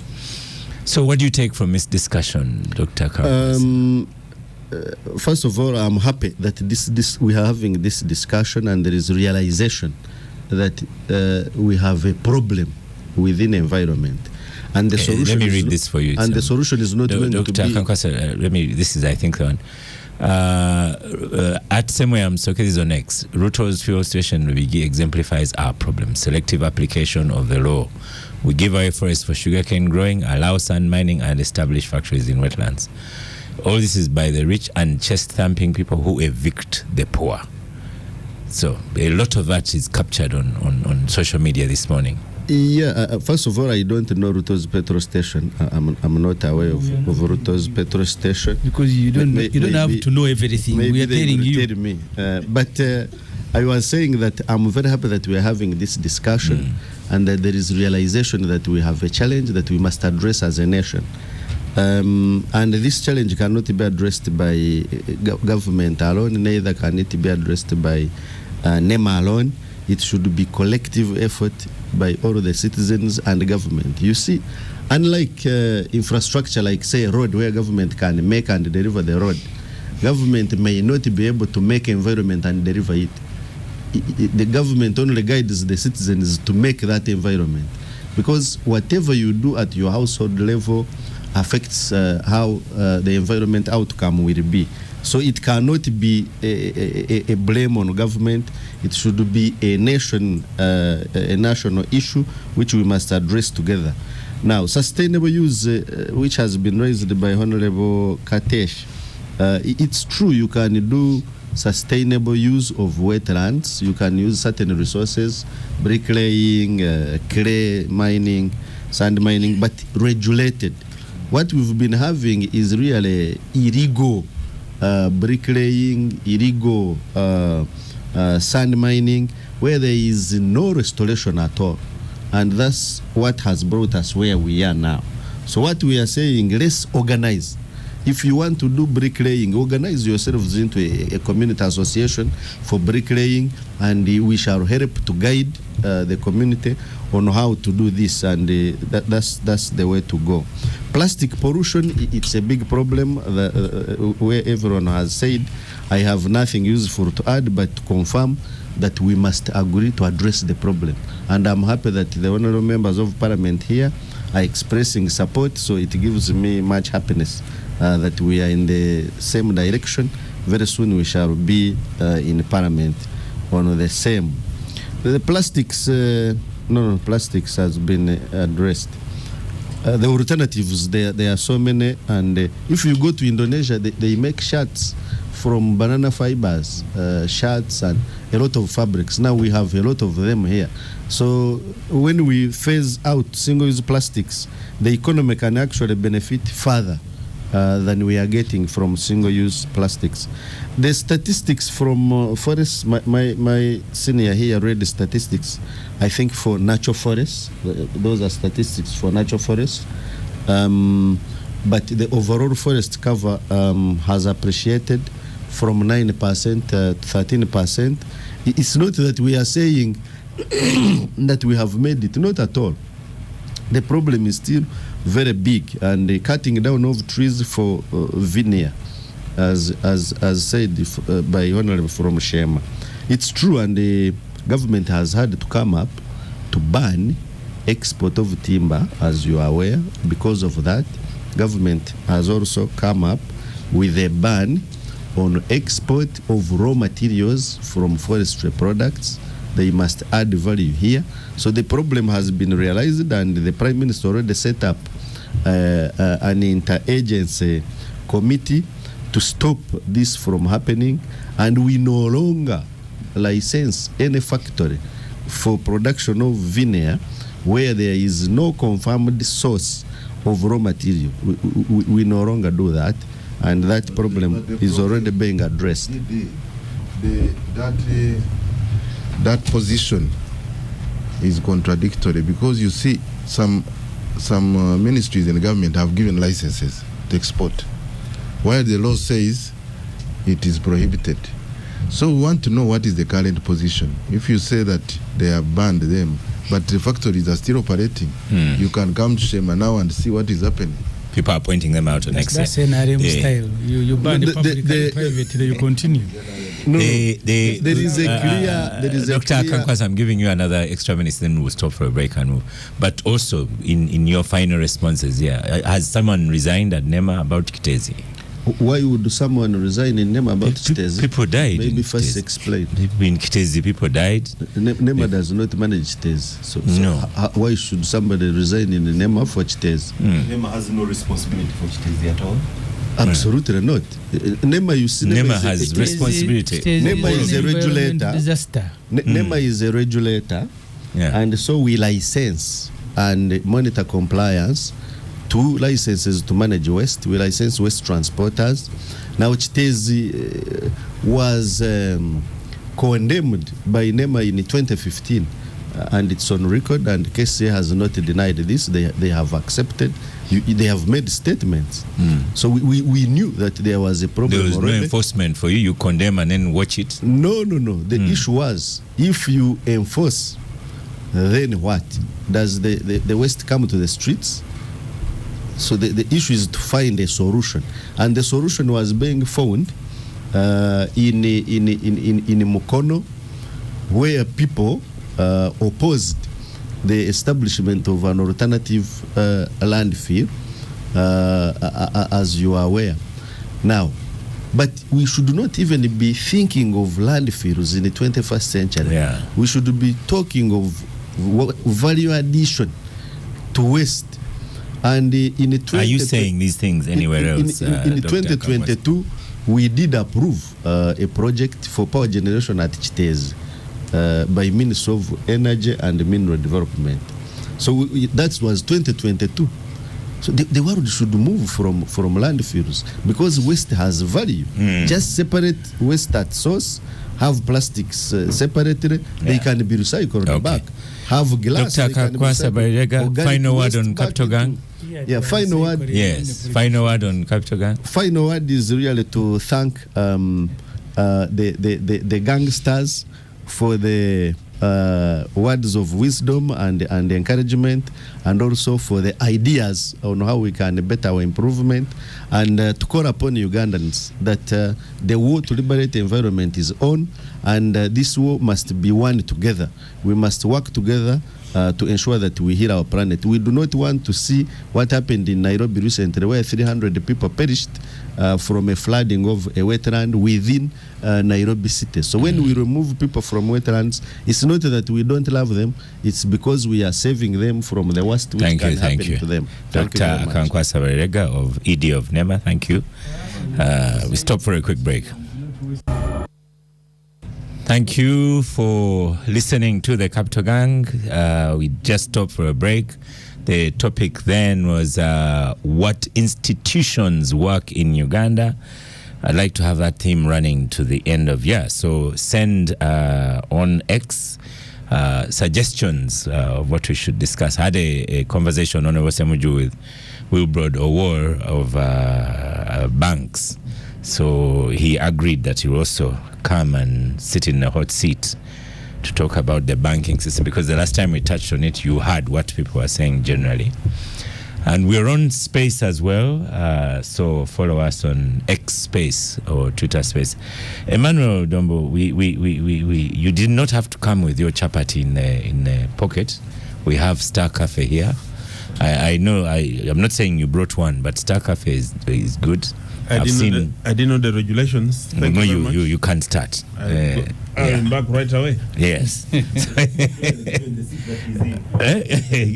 So what do you take from this discussion, Dr. Karpas? First of all, I'm happy that we are having this discussion and there is realization that we have a problem within environment. And the solution let me read this for you. And the solution is not going to be... Dr. Kankwasa, this is, I think, the one. At Semoyam Sokezi on X, Ruto's fuel station exemplifies our problem. Selective application of the law. We give away forests for sugarcane growing, allow sand mining, and establish factories in wetlands. All this is by the rich and chest-thumping people who evict the poor. So a lot of that is captured on social media this morning. Yeah, first of all, I don't know Ruto's petrol station. I'm not aware of Ruto's petrol station. Because you don't have to know everything. We are telling you. Tell me. But I was saying that I'm very happy that we are having this discussion and that there is realization that we have a challenge that we must address as a nation. And this challenge cannot be addressed by government alone, neither can it be addressed by NEMA alone. It should be collective effort by all the citizens and government. You see, unlike infrastructure like, say, a road where government can make and deliver the road, government may not be able to make environment and deliver it. The government only guides the citizens to make that environment. Because whatever you do at your household level affects how the environment outcome will be. So it cannot be a blame on government. It should be a national issue which we must address together. Now, sustainable use, which has been raised by Honorable Katesh, it's true you can do sustainable use of wetlands. You can use certain resources, bricklaying, clay mining, sand mining, but regulated. What we've been having is really illegal bricklaying, illegal sand mining, where there is no restoration at all. And that's what has brought us where we are now. So what we are saying, let's organize. If you want to do bricklaying, organize yourselves into a community association for bricklaying, and we shall help to guide the community on how to do this, and that's the way to go. Plastic pollution, it's a big problem where everyone has said. I have nothing useful to add but to confirm that we must agree to address the problem. And I'm happy that the honorable members of parliament here are expressing support, so it gives me much happiness that we are in the same direction. Very soon we shall be in parliament on the same. The plastics, plastics has been addressed. The alternatives, there are so many, and if you go to Indonesia, they make shirts from banana fibers, shirts and a lot of fabrics. Now we have a lot of them here. So when we phase out single-use plastics, the economy can actually benefit further than we are getting from single-use plastics. The statistics from forests, my senior here read the statistics, I think, for natural forests. Those are statistics for natural forests. But the overall forest cover has appreciated from 9% to 13%. It's not that we are saying that we have made it, not at all. The problem is still very big, and the cutting down of trees for veneer, as said by Honorable from Shema. It's true, and the government has had to come up to ban export of timber, as you are aware. Because of that, government has also come up with a ban on export of raw materials from forestry products. They must add value here. So the problem has been realized, and the Prime Minister already set up an interagency committee to stop this from happening, and we no longer license any factory for production of veneer where there is no confirmed source of raw material. We no longer do that, and that problem is already being addressed. That position is contradictory, because you see some ministries in the government have given licenses to export, while the law says it is prohibited. So we want to know what is the current position. If you say that they have banned them, but the factories are still operating, you can come to Shema now and see what is happening. People are pointing them out next. That's NRM style. You ban the public and private, you continue. No, there is a clear. Dr. Akankwas, I'm giving you another extra minute, then we'll stop for a break and move. But also, in your final responses, has someone resigned at NEMA about Kitezi? Why would someone resign in NEMA about Kitezi? People died. Maybe first explain. In Kitezi, people died. NEMA does not manage Kitezi. So no. Why should somebody resign in the NEMA for Kitezi? NEMA has no responsibility for Kitezi at all. Absolutely not. NEMA, you see, NEMA has responsibility. NEMA is a regulator. Disaster. NEMA is a regulator, and so we license and monitor compliance. 2 licenses to manage waste. We license waste transporters. Now Kitezi was condemned by NEMA in 2015, and it's on record, and KCA has not denied this. They have accepted. They have made statements. So we knew that there was a problem. There was already. no enforcement for you. You condemn and then watch it. No. The issue was, if you enforce, then what? Does the waste come to the streets? So the issue is to find a solution, and the solution was being found in Mukono, where people opposed the establishment of an alternative landfill, as you are aware. Now, but we should not even be thinking of landfills in the 21st century. We should be talking of value addition to waste. And are you saying these things anywhere else? In 2022, we did approve a project for power generation at Chitezi by Ministry of Energy and Mineral Development. So that was 2022. So the world should move from landfills because waste has value. Just separate waste at source, have plastics separately, they can be recycled back. Have glass. Dr. Kakwasa Barega, final word on Captogang. Yeah, final word. Yes, final word on Captogang. Final word is really to thank the gangsters for the words of wisdom and encouragement, and also for the ideas on how we can better our improvement, and to call upon Ugandans that the war to liberate the environment is on, and this war must be won together. We must work together to ensure that we heal our planet. We do not want to see what happened in Nairobi recently, where 300 people perished from a flooding of a wetland within Nairobi city. So when we remove people from wetlands, it's not that we don't love them, it's because we are saving them from the worst which can happen to them. Dr. Akankwasa Barega of ED of NEMA, thank you. We stop for a quick break. Thank you for listening to the Captogang. We just stopped for a break. The topic then was what institutions work in Uganda. I'd like to have that theme running to the end of year. So send on X suggestions of what we should discuss. I had a conversation on Osemuju with Wilbrod Owor of banks. So he agreed that he will also come and sit in a hot seat to talk about the banking system, because the last time we touched on it, you heard what people were saying generally. And we're on Space as well, so follow us on X Space or Twitter Space. Emmanuel Dombo, you did not have to come with your chapati in the pocket. We have Star Cafe here. I know, I'm not saying you brought one, but Star Cafe is good. I didn't know the regulations. Thank you very much. You can't start. I'm back right away. Yes.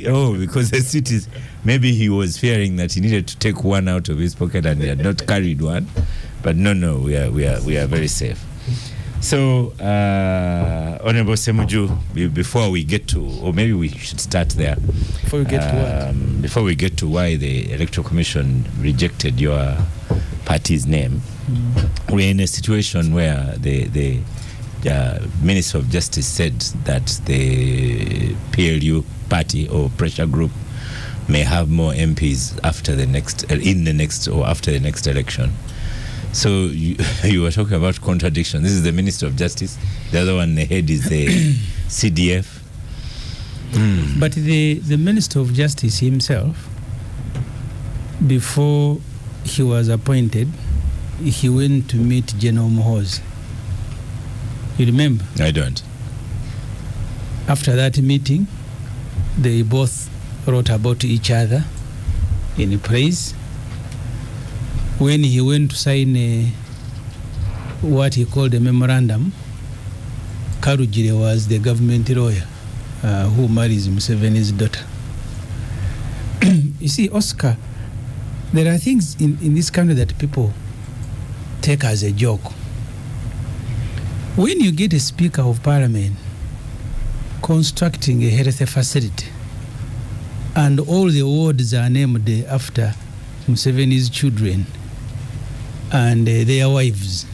Oh, because the seat is... Maybe he was fearing that he needed to take one out of his pocket and he had not carried one. But no, we are very safe. So, Honorable Semuju, before we get to... Or maybe we should start there. Before we get to what? Before we get to why the Electoral Commission rejected your party's name, we're in a situation where the Minister of Justice said that the PLU party or pressure group may have more MPs after the next election. So you were talking about contradiction. This is the Minister of Justice. The other one, the head, is the CDF. But the Minister of Justice himself, before he was appointed, he went to meet General Muhoozi. You remember? I don't. After that meeting, they both wrote about each other in praise. When he went to sign what he called a memorandum, Karujire was the government lawyer who marries Museveni's daughter. You see, Oscar, there are things in this country that people take as a joke. When you get a Speaker of Parliament constructing a health facility and all the wards are named after Museveni's children and their wives,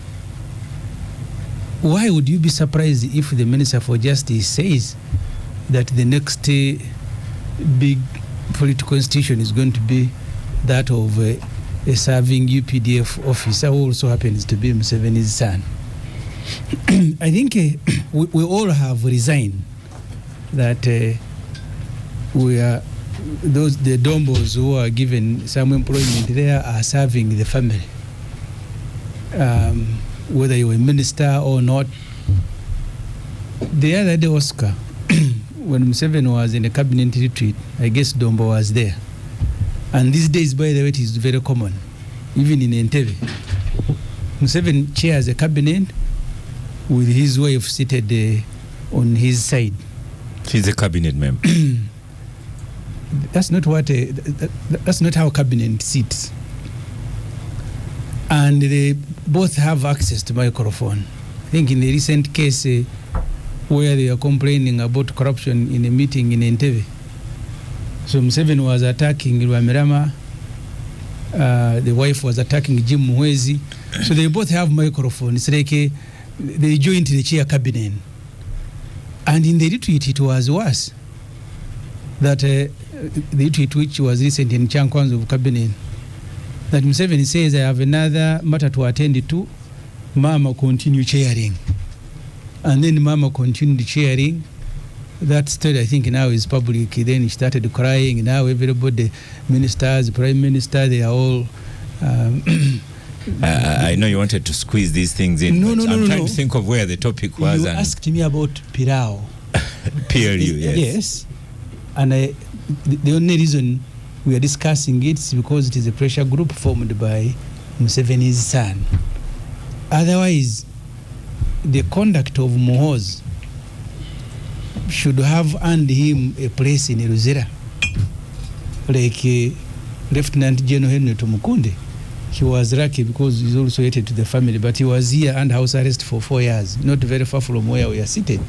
why would you be surprised if the Minister for Justice says that the next big political institution is going to be that of a serving UPDF officer who also happens to be Museveni's son? I think we all have resigned that we are the Dombos who are given some employment there are serving the family. Whether you're a minister or not. The other day, Oscar, when Museveni was in a cabinet retreat, I guess Dombo was there. And these days, by the way, it is very common, even in Entebbe. Museveni chairs a cabinet with his wife seated on his side. He's a cabinet member. That's not what. That's not how cabinet sits. and they both have access to microphone. I think in the recent case where they are complaining about corruption in a meeting in Entebbe, so Museveni was attacking Rwamirama, the wife was attacking Jim Muhwezi, so they both have microphone. It's like they jointly chair cabinet. And in the retreat it was worse, that the retreat which was recent in Chankwan's of cabinet, that Museveni says, I have another matter to attend to, Mama continue chairing. And then Mama continued chairing. That story, I think, now is public. Then he started crying. Now everybody, ministers, prime minister, they are all... I know you wanted to squeeze these things in. No, I'm trying no. to think of where the topic was. You and asked me about Pirao. PLU, yes. Yes. And the only reason we are discussing it is because it is a pressure group formed by Museveni's son. Otherwise, the conduct of Muhoozi should have earned him a place in Ruzira. Like Lieutenant General Henry Tumukunde. He was lucky because he's also related to the family, but he was here under house arrest for 4 years, not very far from where we are seated.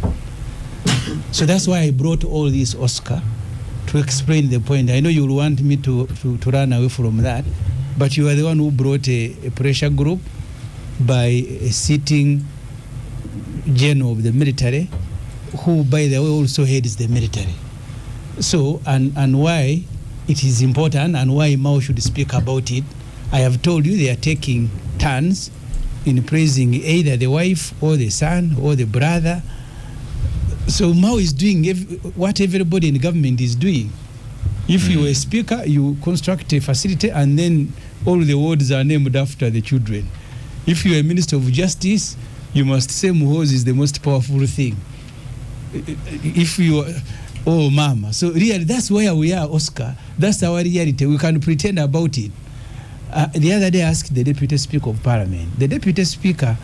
So that's why I brought all this, Oscar, to explain the point. I know you'll want me to run away from that, but you are the one who brought a pressure group by a sitting general of the military, who, by the way, also heads the military. So, and why it is important and why Mao should speak about it, I have told you they are taking turns in praising either the wife or the son or the brother. So Mao is doing what everybody in the government is doing. If you are a speaker, you construct a facility and then all the wards are named after the children. If you are a minister of justice, you must say Muhoozi is the most powerful thing. If you are, oh mama. So really, that's where we are, Oscar. That's our reality. We can pretend about it. The other day I asked the Deputy Speaker of Parliament. The Deputy Speaker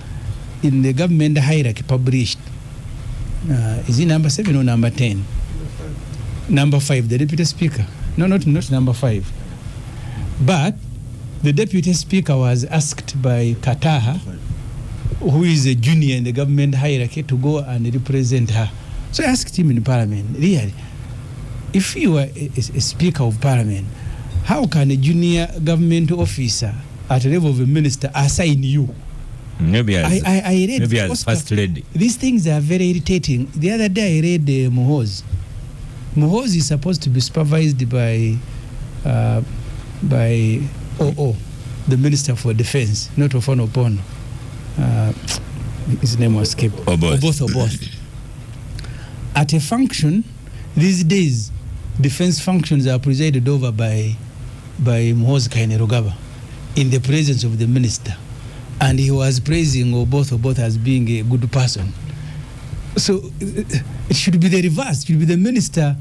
in the government hierarchy published, is it number 7 or number 10? Number 5, the Deputy Speaker. No, not number 5. But the Deputy Speaker was asked by Kataha, who is a junior in the government hierarchy, to go and represent her. So I asked him in Parliament, really, if you are a Speaker of Parliament, how can a junior government officer at the level of a minister assign you? Maybe as, I read maybe as Oscar, first lady. These things are very irritating. The other day I read Muhoozi. Muhoozi is supposed to be supervised by OO, the Minister for Defense, not Ofono Opono. His name was escaped. Or both. At a function, these days, defense functions are presided over by Muhoozi Kainerugaba in the presence of the minister. And he was praising Oboth as being a good person. So it should be the reverse. It should be the minister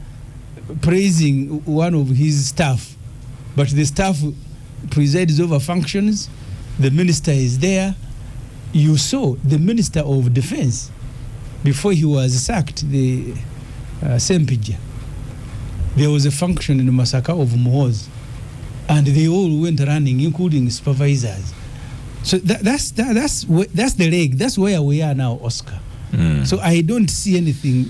praising one of his staff. But the staff presides over functions. The minister is there. You saw the Minister of Defense, before he was sacked, the Sempija, there was a function in Masaka of Muhoozi, and they all went running, including supervisors. So that's the leg. That's where we are now, Oscar. So I don't see anything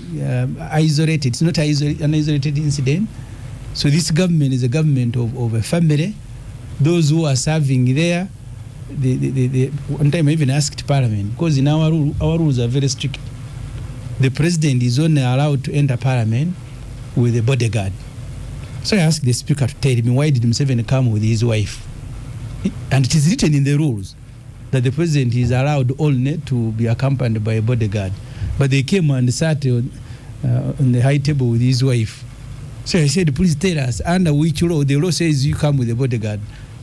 isolated. It's not an isolated incident. So this government is a government of a family. Those who are serving there, one time I even asked Parliament, because in our rules are very strict. The president is only allowed to enter Parliament with a bodyguard. So I asked the speaker to tell me, why did Museveni come with his wife? And it is written in the rules that the president is allowed only to be accompanied by a bodyguard. But they came and sat on the high table with his wife. So I said, please tell us, under which law? The law says you come with a bodyguard.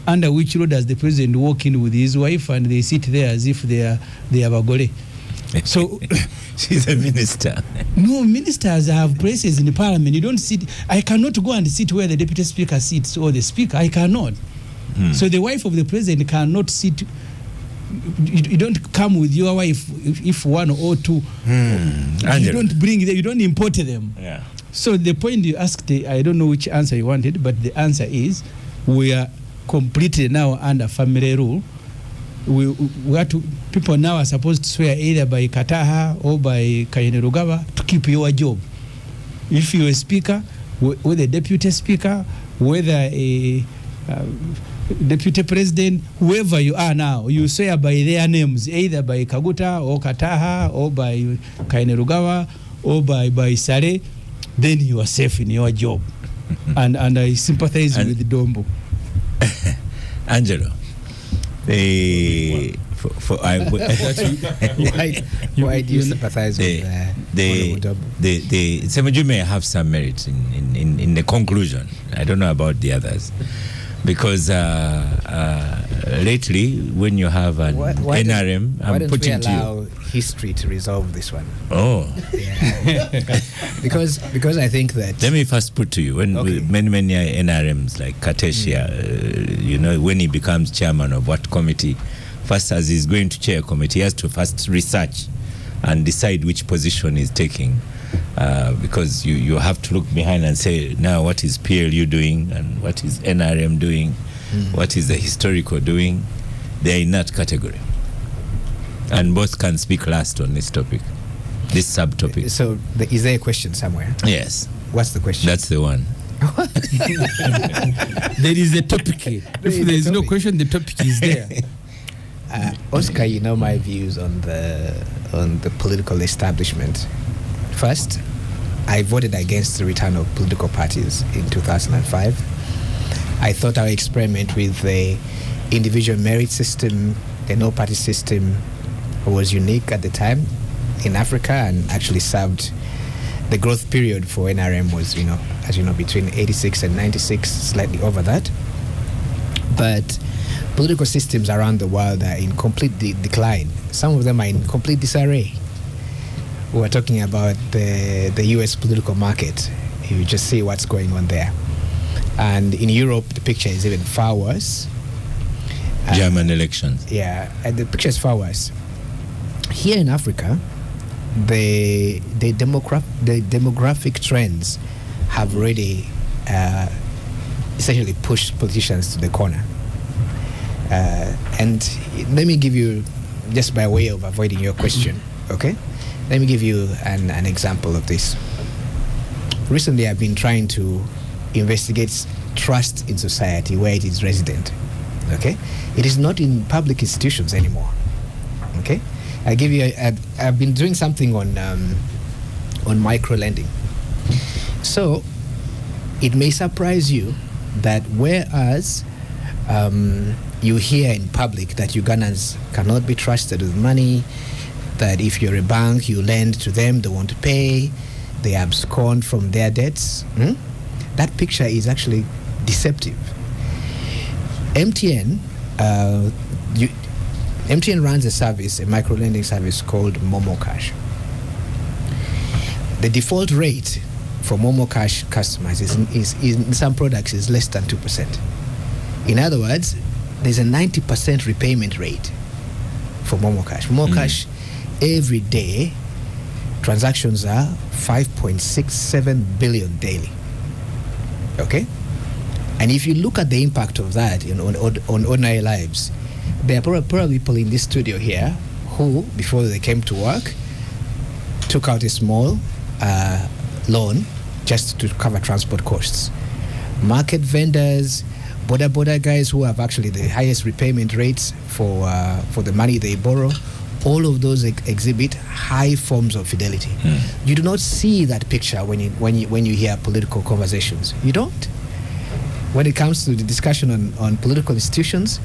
Under which law does the president walk in with his wife and they sit there as if they are Bagole? So she's a minister. No, ministers have places in the Parliament. You don't sit. I cannot go and sit where the Deputy Speaker sits or the Speaker. I cannot. So the wife of the president cannot sit. You don't come with your wife if one or two. You don't bring them. You don't import them. Yeah. So the point you asked, I don't know which answer you wanted, but the answer is we are completely now under family rule. people now are supposed to swear either by Kataha or by Kainerugaba to keep your job. If you're a speaker, whether a deputy speaker, whether a deputy president, whoever you are now, you swear by their names, either by Kaguta or Kataha or by Kainerugaba or by Sare, then you are safe in your job. and I sympathize with Dombo. Angelo, why do you sympathize with Semaju may have some merit in the conclusion. I don't know about the others. Because lately, when you have an NRM, I'm putting to you. Why don't we allow history to resolve this one? Oh. Yeah. because I think that... Let me first put to you, when many NRMs like Katesia, when he becomes chairman of what committee, first as he's going to chair a committee, he has to first research and decide which position he's taking. Because you have to look behind and say, now what is PLU doing and what is NRM doing, what is the historical doing. They are in that category. And both can speak last on this topic, this subtopic. So is there a question somewhere? Yes. What's the question? That's the one. There is a topic. If there is no question, the topic is there. Oscar, you know my views on the political establishment. First, I voted against the return of political parties in 2005. I thought our experiment with the individual merit system, the no-party system, was unique at the time in Africa and actually served the growth period for NRM was, as you know, between 86 and 96, slightly over that. But political systems around the world are in complete decline. Some of them are in complete disarray. We're talking about the US political market. You just see what's going on there. And in Europe, the picture is even far worse. German elections. Yeah, and the picture is far worse. Here in Africa, the demographic trends have already essentially pushed politicians to the corner. And let me give you, just by way of avoiding your question, okay? Let me give you an example of this. Recently, I've been trying to investigate trust in society where it is resident. Okay, it is not in public institutions anymore. Okay, I give you. I've been doing something on micro lending. So it may surprise you that whereas you hear in public that Ugandans cannot be trusted with money, that if you're a bank, you lend to them, they won't pay, they abscond from their debts. That picture is actually deceptive. MTN runs a service, a micro-lending service called Momo Cash. The default rate for Momo Cash customers is in some products is less than 2%. In other words, there's a 90% repayment rate for Momo Cash. Momo Cash, every day, transactions are 5.67 billion daily. Okay? And if you look at the impact of that on ordinary lives, there are probably people in this studio here who, before they came to work, took out a small loan just to cover transport costs. Market vendors, border guys who have actually the highest repayment rates for the money they borrow, all of those exhibit high forms of fidelity. You do not see that picture when you hear political conversations. You don't. When it comes to the discussion on political institutions,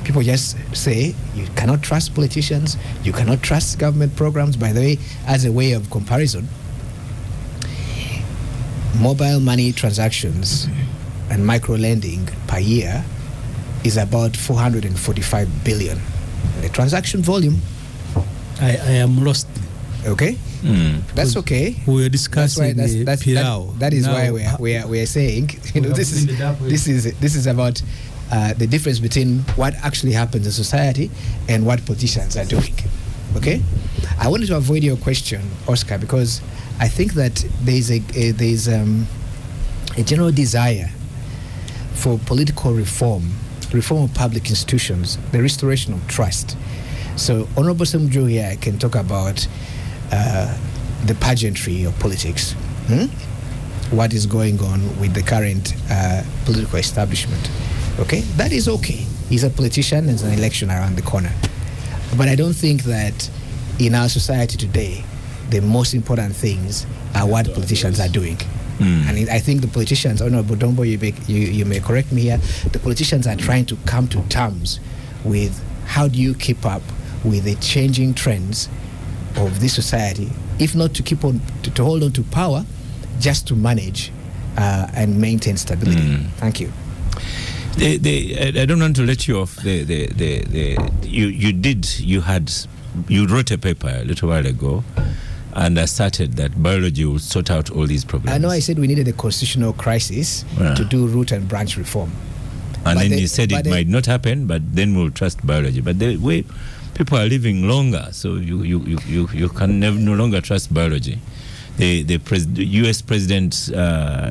people just say you cannot trust politicians, you cannot trust government programs. By the way, as a way of comparison, mobile money transactions and micro lending per year is about 445 billion. The transaction volume. I am lost. Okay, that's okay. We were discussing that is why we are saying, this is about the difference between what actually happens in society and what politicians are doing. Okay, I wanted to avoid your question, Oscar, because I think that there's a general desire for political reform reform of public institutions, the restoration of trust. So Honorable Semjo here can talk about the pageantry of politics. What is going on with the current political establishment. Okay, that is okay. He's a politician, there's an election around the corner. But I don't think that in our society today, the most important things are what politicians are doing. And I think the politicians, Honorable Dombo, you may correct me here, the politicians are trying to come to terms with how do you keep up with the changing trends of this society, if not to keep on, to hold on to power, just to manage and maintain stability. Thank you. I don't want to let you off. You wrote a paper a little while ago and asserted that biology will sort out all these problems. I know I said we needed a constitutional crisis to do root and branch reform. And then you said it might not happen, but then we'll trust biology. But the way people are living longer, so you can no longer trust biology. The U.S. president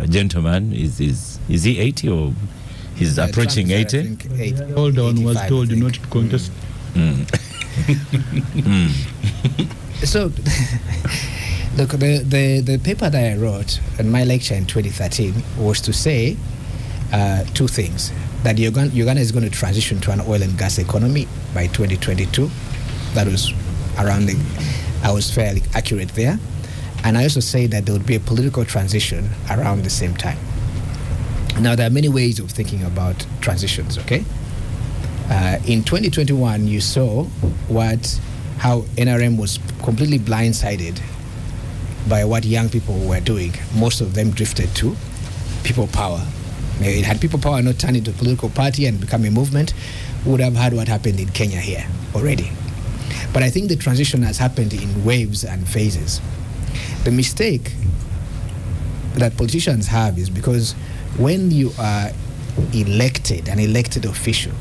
gentleman is he 80 or he's approaching 80? Hold on, was told not to contest. So, look, the paper that I wrote in my lecture in 2013 was to say two things. That Uganda is going to transition to an oil and gas economy by 2022. That was I was fairly accurate there. And I also say that there would be a political transition around the same time. Now, there are many ways of thinking about transitions, okay? In 2021, you saw how NRM was completely blindsided by what young people were doing. Most of them drifted to people power. Maybe had people power not turned into a political party and become a movement, we would have had what happened in Kenya here already. But I think the transition has happened in waves and phases. The mistake that politicians have is because when you are an elected official,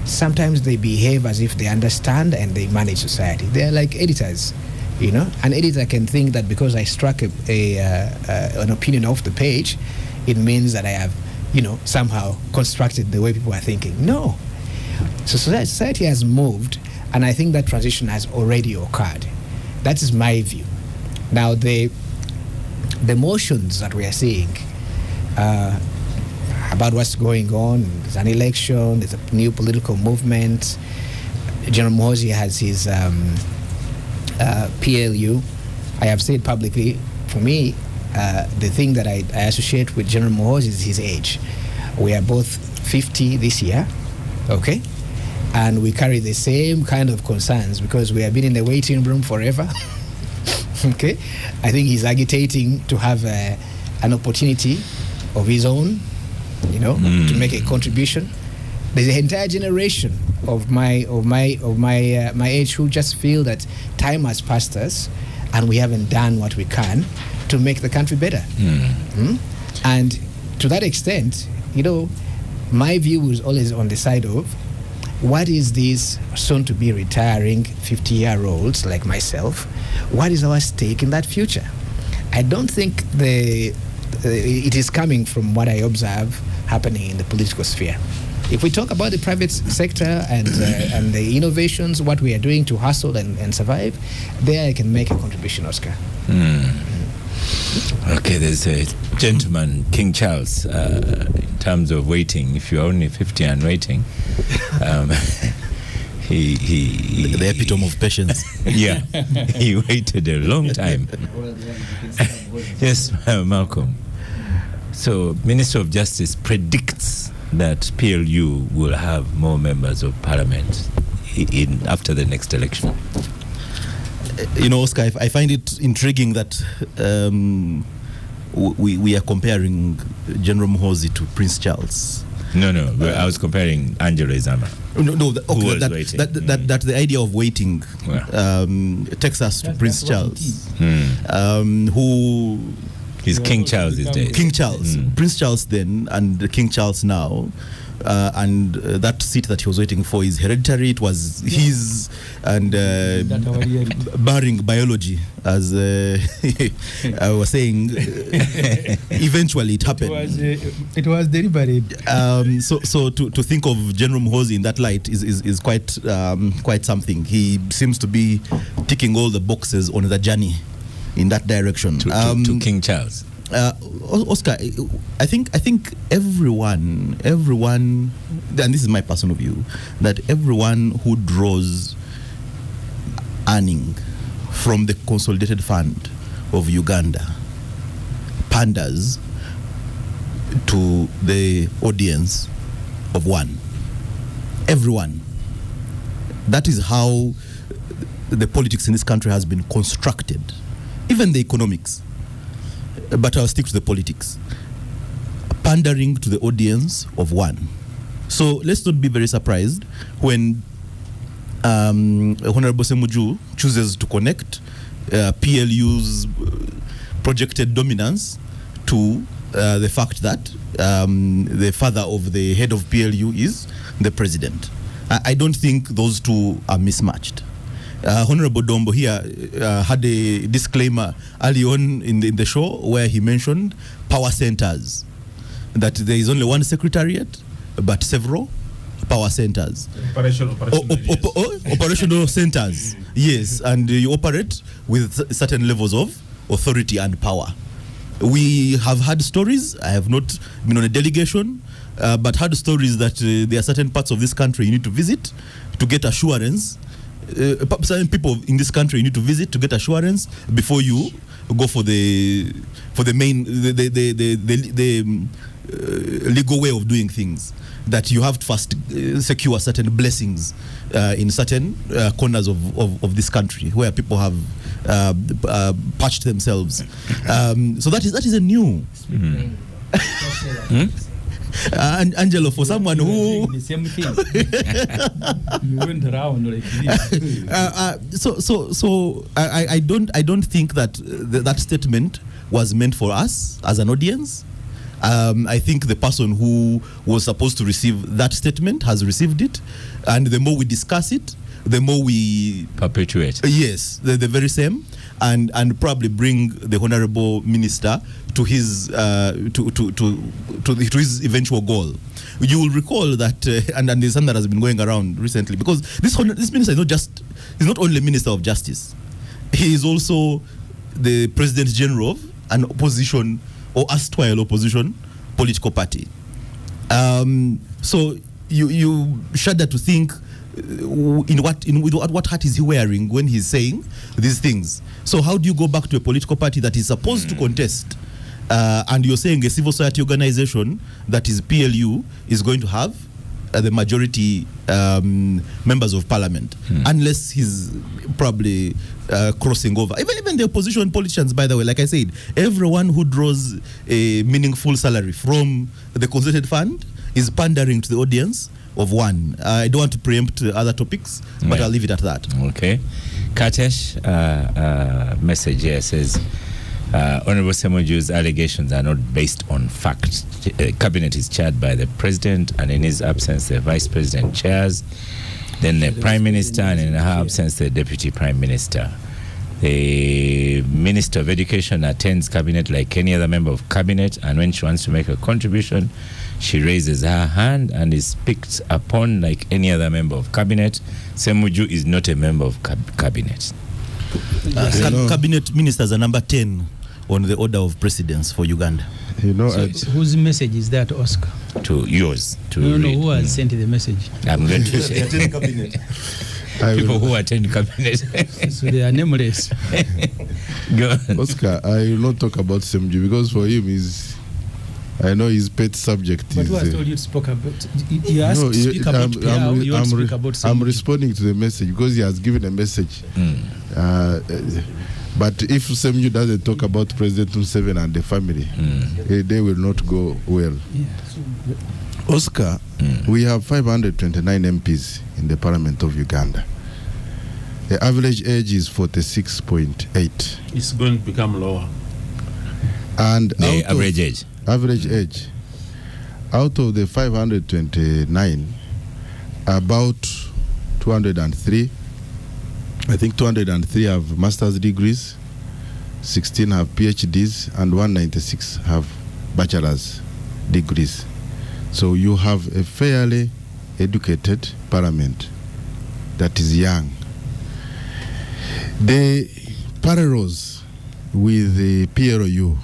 sometimes they behave as if they understand and they manage society. They're like editors, you know. An editor can think that because I struck an opinion off the page, it means that I have, somehow constructed the way people are thinking. No. So society has moved, and I think that transition has already occurred. That is my view. Now, the motions that we are seeing about what's going on, there's an election, there's a new political movement. General Muhoozi has his PLU. I have said publicly, for me, the thing that I associate with General Muhoozi is his age. We are both 50 this year, okay? And we carry the same kind of concerns because we have been in the waiting room forever. Okay, I think he's agitating to have an opportunity of his own, to make a contribution. There's an entire generation of my age who just feel that time has passed us, and we haven't done what we can to make the country better. And to that extent, my view was always on the side of what is this soon-to-be retiring 50-year-olds like myself? What is our stake in that future? I don't think it is coming from what I observe happening in the political sphere. If we talk about the private sector and the innovations, what we are doing to hustle and survive, there I can make a contribution, Oscar. Okay, there's a gentleman, King Charles, in terms of waiting. If you're only 50 and waiting, the epitome of patience. Yeah, he waited a long time. Yes, Malcolm. So, Minister of Justice predicts that PLU will have more members of parliament after the next election. Oscar, I find it intriguing that we are comparing General Muhoozi to Prince Charles. No, I was comparing Angelo Izama. That the idea of waiting takes us to Prince Charles, who is King Charles these days. King Charles, Prince Charles then, and King Charles now and that seat that he was waiting for is hereditary. It was his, and barring biology, as I was saying, eventually it happened. It was deliberate. So to think of General Muhoozi in that light is quite something. He seems to be ticking all the boxes on the journey in that direction. To King Charles. Oscar, I think everyone, and this is my personal view, that everyone who draws earning from the consolidated fund of Uganda panders to the audience of one. Everyone. That is how the politics in this country has been constructed, even the economics. But I'll stick to the politics. Pandering to the audience of one. So let's not be very surprised when Honorable Semuju chooses to connect PLU's projected dominance to the fact that the father of the head of PLU is the president. I don't think those two are mismatched. Honorable Dombo here had a disclaimer early on in the show where he mentioned power centers, that there is only one secretariat but several power centers. Operational centers, yes, and you operate with certain levels of authority and power. We have had stories, I have not been on a delegation, but had stories that there are certain parts of this country you need to visit to get assurance. Certain people in this country you need to visit to get assurance before you go for the main legal way of doing things. That you have to first secure certain blessings in certain corners of this country where people have patched themselves. So that is a new. Angelo, for someone who the same thing. You went around like this. So I don't think that that statement was meant for us as an audience. I think the person who was supposed to receive that statement has received it, and the more we discuss it, the more we perpetuate. Yes, the very same, and probably bring the honorable minister to his to his eventual goal. You will recall that, and there's something that has been going around recently, because this minister is not only Minister of Justice, he is also the President General of an opposition or erstwhile opposition political party. So you shudder to think with what hat is he wearing when he's saying these things. So how do you go back to a political party that is supposed to contest, and you're saying a civil society organization that is PLU is going to have the majority members of parliament, unless he's probably crossing over. Even the opposition politicians, by the way, like I said, everyone who draws a meaningful salary from the consolidated fund is pandering to the audience of one. I don't want to preempt other topics, but I'll leave it at that. Okay. Katesh, message here says, Honorable Semuju's allegations are not based on fact. Cabinet is chaired by the president, and in his absence, the vice president chairs. Then the prime minister, and in her absence, the deputy prime minister. The minister of education attends cabinet like any other member of cabinet, and when she wants to make a contribution, she raises her hand and is picked upon like any other member of cabinet. Semuju is not a member of cabinet. Cabinet ministers are number 10 on the order of precedence for Uganda. You know, So whose message is that, Oscar? To yours. To No, read. who has sent the message? I'm going to say people who attend cabinet. So they are nameless. Go on. Oscar, I will not talk about Semuju because for him I know his pet subject But is. who has told you to speak about? You asked to speak about PL, you want to speak about I'm Semuju. responding to the message because he has given a message. But if Semuju doesn't talk about President Museveni and the family, they will not go well. Yeah. Oscar, we have 529 MPs in the Parliament of Uganda. The average age is 46.8. It's going to become lower. And The out of average age. average age. out of the 529, about 203, I think 203 have master's degrees, 16 have PhDs, and 196 have bachelor's degrees. So you have a fairly educated parliament that is young. The parallels with the PLU,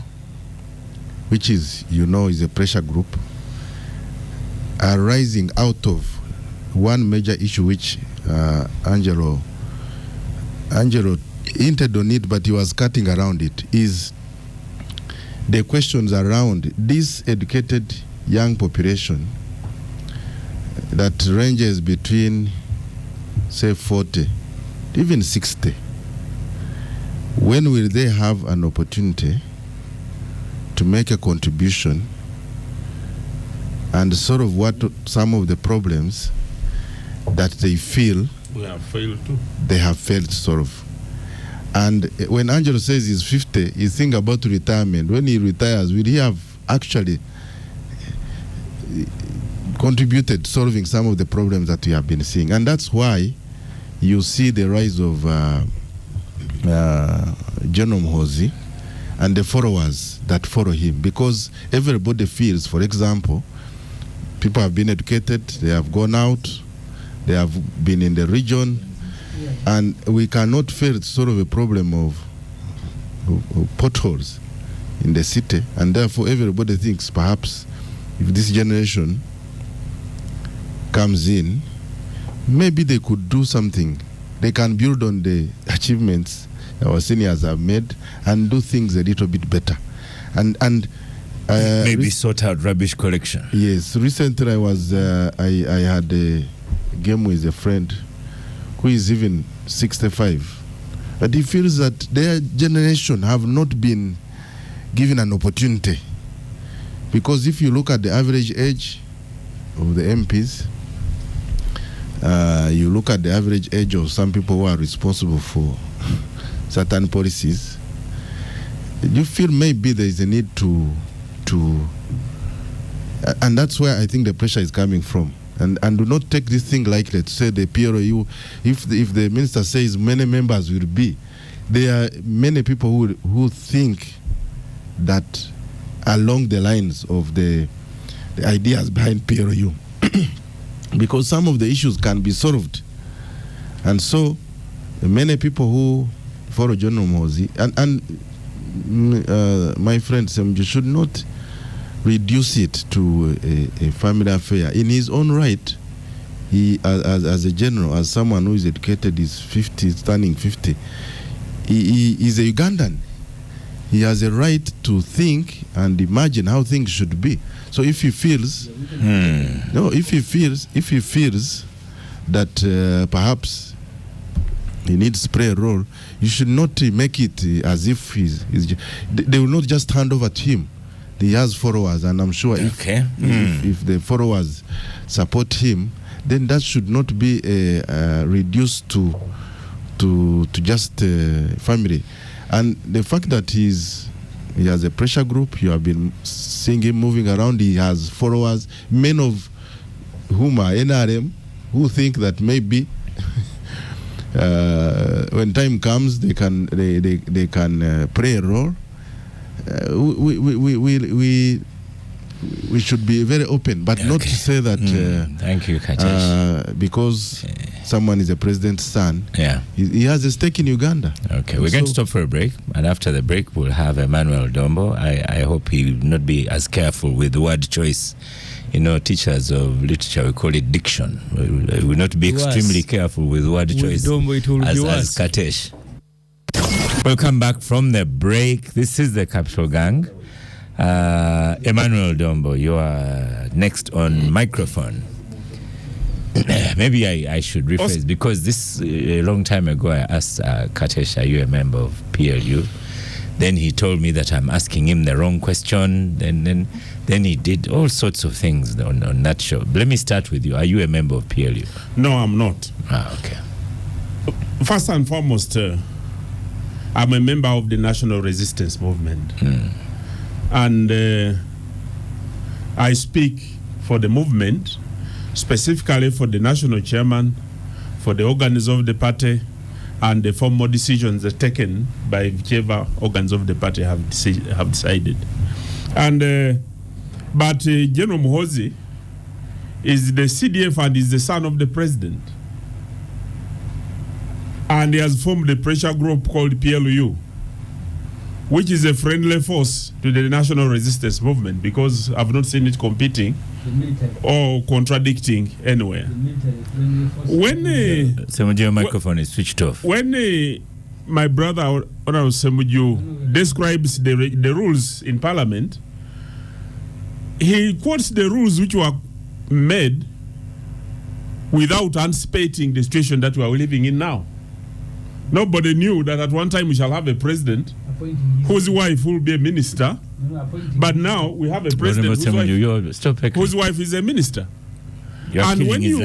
which is, is a pressure group, are rising out of one major issue which Angelo hinted on it, but he was cutting around it, is the questions around this educated young population that ranges between, say, 40, even 60. When will they have an opportunity to make a contribution and sort of what some of the problems that they feel we have failed too. They have failed, sort of. And when Angelo says he's 50, you think about retirement. When he retires, will he have actually contributed solving some of the problems that we have been seeing? And that's why you see the rise of John Muhoozi and the followers that follow him, because everybody feels, for example, people have been educated, they have gone out, they have been in the region, and we cannot face sort of a problem of potholes in the city, and therefore everybody thinks perhaps if this generation comes in, maybe they could do something. They can build on the achievements our seniors have made and do things a little bit better. And maybe sort out rubbish collection. Yes, recently I had a game with a friend who is even 65, but he feels that their generation have not been given an opportunity, because if you look at the average age of the MPs, you look at the average age of some people who are responsible for certain policies, you feel maybe there is a need to and that's where I think the pressure is coming from. And do not take this thing lightly to say the PROU, if the minister says many members will be, there are many people who think that along the lines of the ideas behind PROU, because some of the issues can be solved. And so many people who follow John Muhoozi, and my friend Semju should not reduce it to a family affair. In his own right, he, as a general, as someone who is educated, is 50, turning 50, he is a Ugandan. He has a right to think and imagine how things should be. So if he feels, if he feels that perhaps he needs to play a role, you should not make it as if they will not just hand over to him. He has followers, and I'm sure if the followers support him, then that should not be reduced to just family. And the fact that he has a pressure group, you have been seeing him moving around, he has followers, many of whom are NRM, who think that maybe when time comes they can play a role. We should be very open, but not to say that thank you, Katesh. because someone is a president's son, he has a stake in Uganda. Okay, we're going to stop for a break, and after the break we'll have Emmanuel Dombo. I hope he will not be as careful with the word choice. You know, teachers of literature, we call it diction. We will not be extremely careful with word choice as Katesh. Welcome back from the break. This is the Capital Gang. Emmanuel Dombo, you are next on microphone. Maybe I should rephrase, because this a long time ago I asked Katesh, are you a member of PLU? Then he told me that I'm asking him the wrong question. Then he did all sorts of things on that show. Let me start with you. Are you a member of PLU? No, I'm not. Okay. First and foremost, I'm a member of the National Resistance Movement. And I speak for the movement, specifically for the national chairman, for the organs of the party, and the formal decisions that are taken by whichever organs of the party have decided. And but General Muhoozi is the CDF and is the son of the president. And he has formed a pressure group called PLU, which is a friendly force to the national resistance movement, because I've not seen it competing or contradicting anywhere. When your microphone is switched off. When my brother Honorable Semuju describes the rules in Parliament, he quotes the rules which were made without anticipating the situation that we are living in now. Nobody knew that at one time we shall have a president whose wife will be a minister, but now we have a president whose wife is a minister. And when you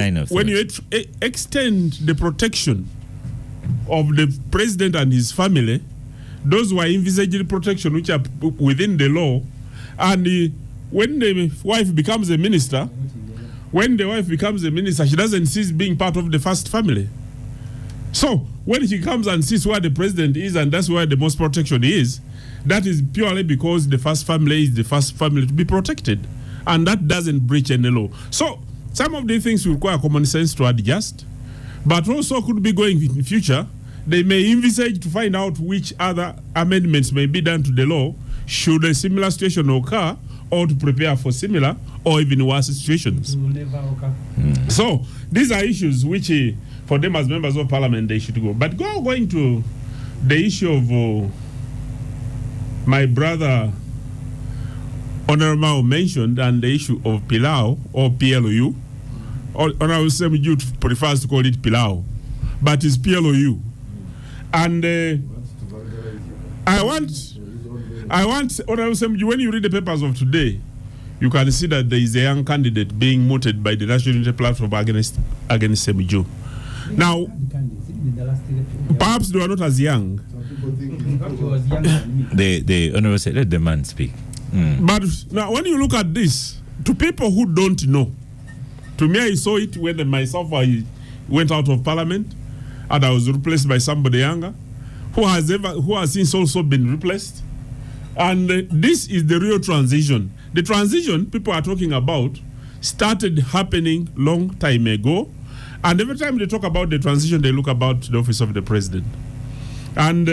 extend the protection of the president and his family, those who are envisaging protection which are within the law, and when the wife becomes a minister, she doesn't cease being part of the first family. So when she comes and sees where the president is, and that's where the most protection is, that is purely because the first family is the first family to be protected, and that doesn't breach any law. So some of the things require common sense to adjust, but also could be going in the future. They may envisage to find out which other amendments may be done to the law should a similar situation occur, or to prepare for similar or even worse situations. So these are issues which for them as members of parliament they should go. But going to the issue of my brother Honorable Mao mentioned, and the issue of Pilau or PLU, Honorable Semuju prefers to call it Pilau, but it's PLU. And I want Honorable Semuju, when you read the papers of today, you can see that there is a young candidate being mooted by the National Unity Platform against Semuju. Now, perhaps they are not as young. The Honorable said, let the man speak. But now, when you look at this, to people who don't know, to me, I saw it when myself I went out of parliament and I was replaced by somebody younger who has since also been replaced. And this is the real transition. The transition people are talking about started happening long time ago. And every time they talk about the transition, they look about the office of the president. And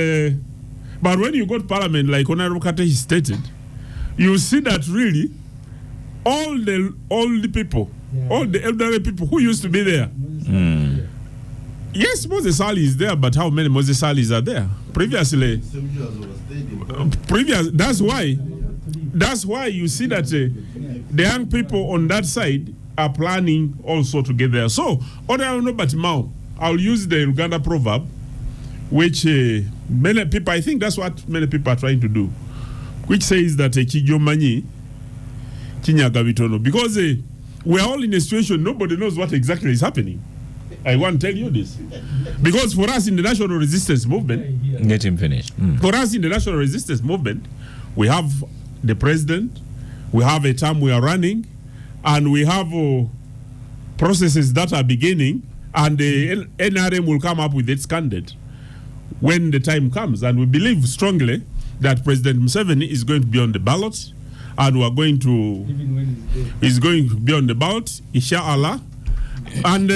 but when you go to parliament, like Honorable Katehi stated, you see that really all the people, all the elderly people who used to be there. Yes, Moses Ali is there, but how many Moses Alis are there? Previously, that's why you see that the young people on that side are planning also to get there. So, but Mao, I'll use the Uganda proverb, which many people, I think that's what many people are trying to do, which says that Kijomanyi, Kinyagavitono, because we are all in a situation nobody knows what exactly is happening. I want to tell you this. Because for us in the national resistance movement, let him finish. For us in the national resistance movement, we have the president, we have a term we are running, and we have processes that are beginning, and the NRM will come up with its candidate when the time comes. And we believe strongly that President Museveni is going to be on the ballot, and we are going to is going to be on the ballot, inshallah. And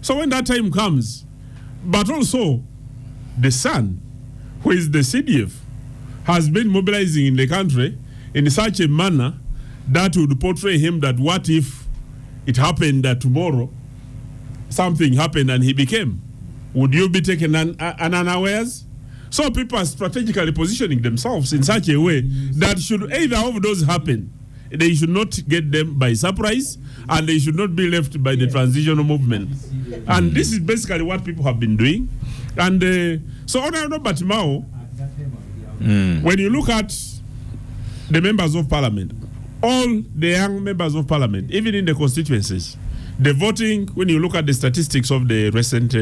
so when that time comes, but also the son, who is the CDF, has been mobilizing in the country in such a manner that would portray him that what if it happened that tomorrow something happened and he became? Would you be taken unawares? So people are strategically positioning themselves in such a way that should either of those happen, they should not get them by surprise, and they should not be left by the transitional movement. And this is basically what people have been doing. And so Robert Mao, when you look at the members of parliament, all the young members of parliament, even in the constituencies, the voting, when you look at the statistics of the recent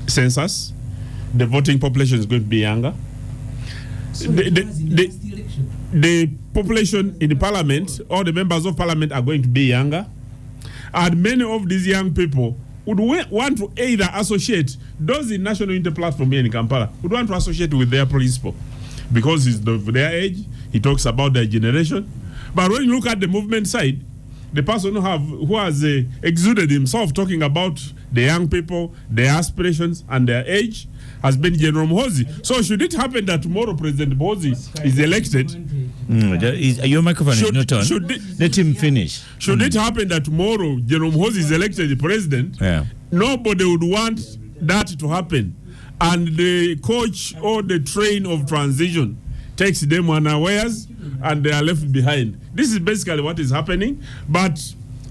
census, the voting population is going to be younger. So the population in the parliament, all the members of parliament are going to be younger, and many of these young people would want to either associate, those in National Unity Platform here in Kampala, would want to associate with their principal because it's their age, he talks about their generation. But when you look at the movement side, the person who has exuded himself talking about the young people, their aspirations, and their age has been General Muhoozi. So should it happen that tomorrow President Muhoozi is elected? Your microphone is not on. Let him finish. Should it happen that tomorrow General Muhoozi is elected the president? Yeah. Nobody would want that to happen. And the coach or the train of transition takes them unawares and they are left behind. This is basically what is happening. But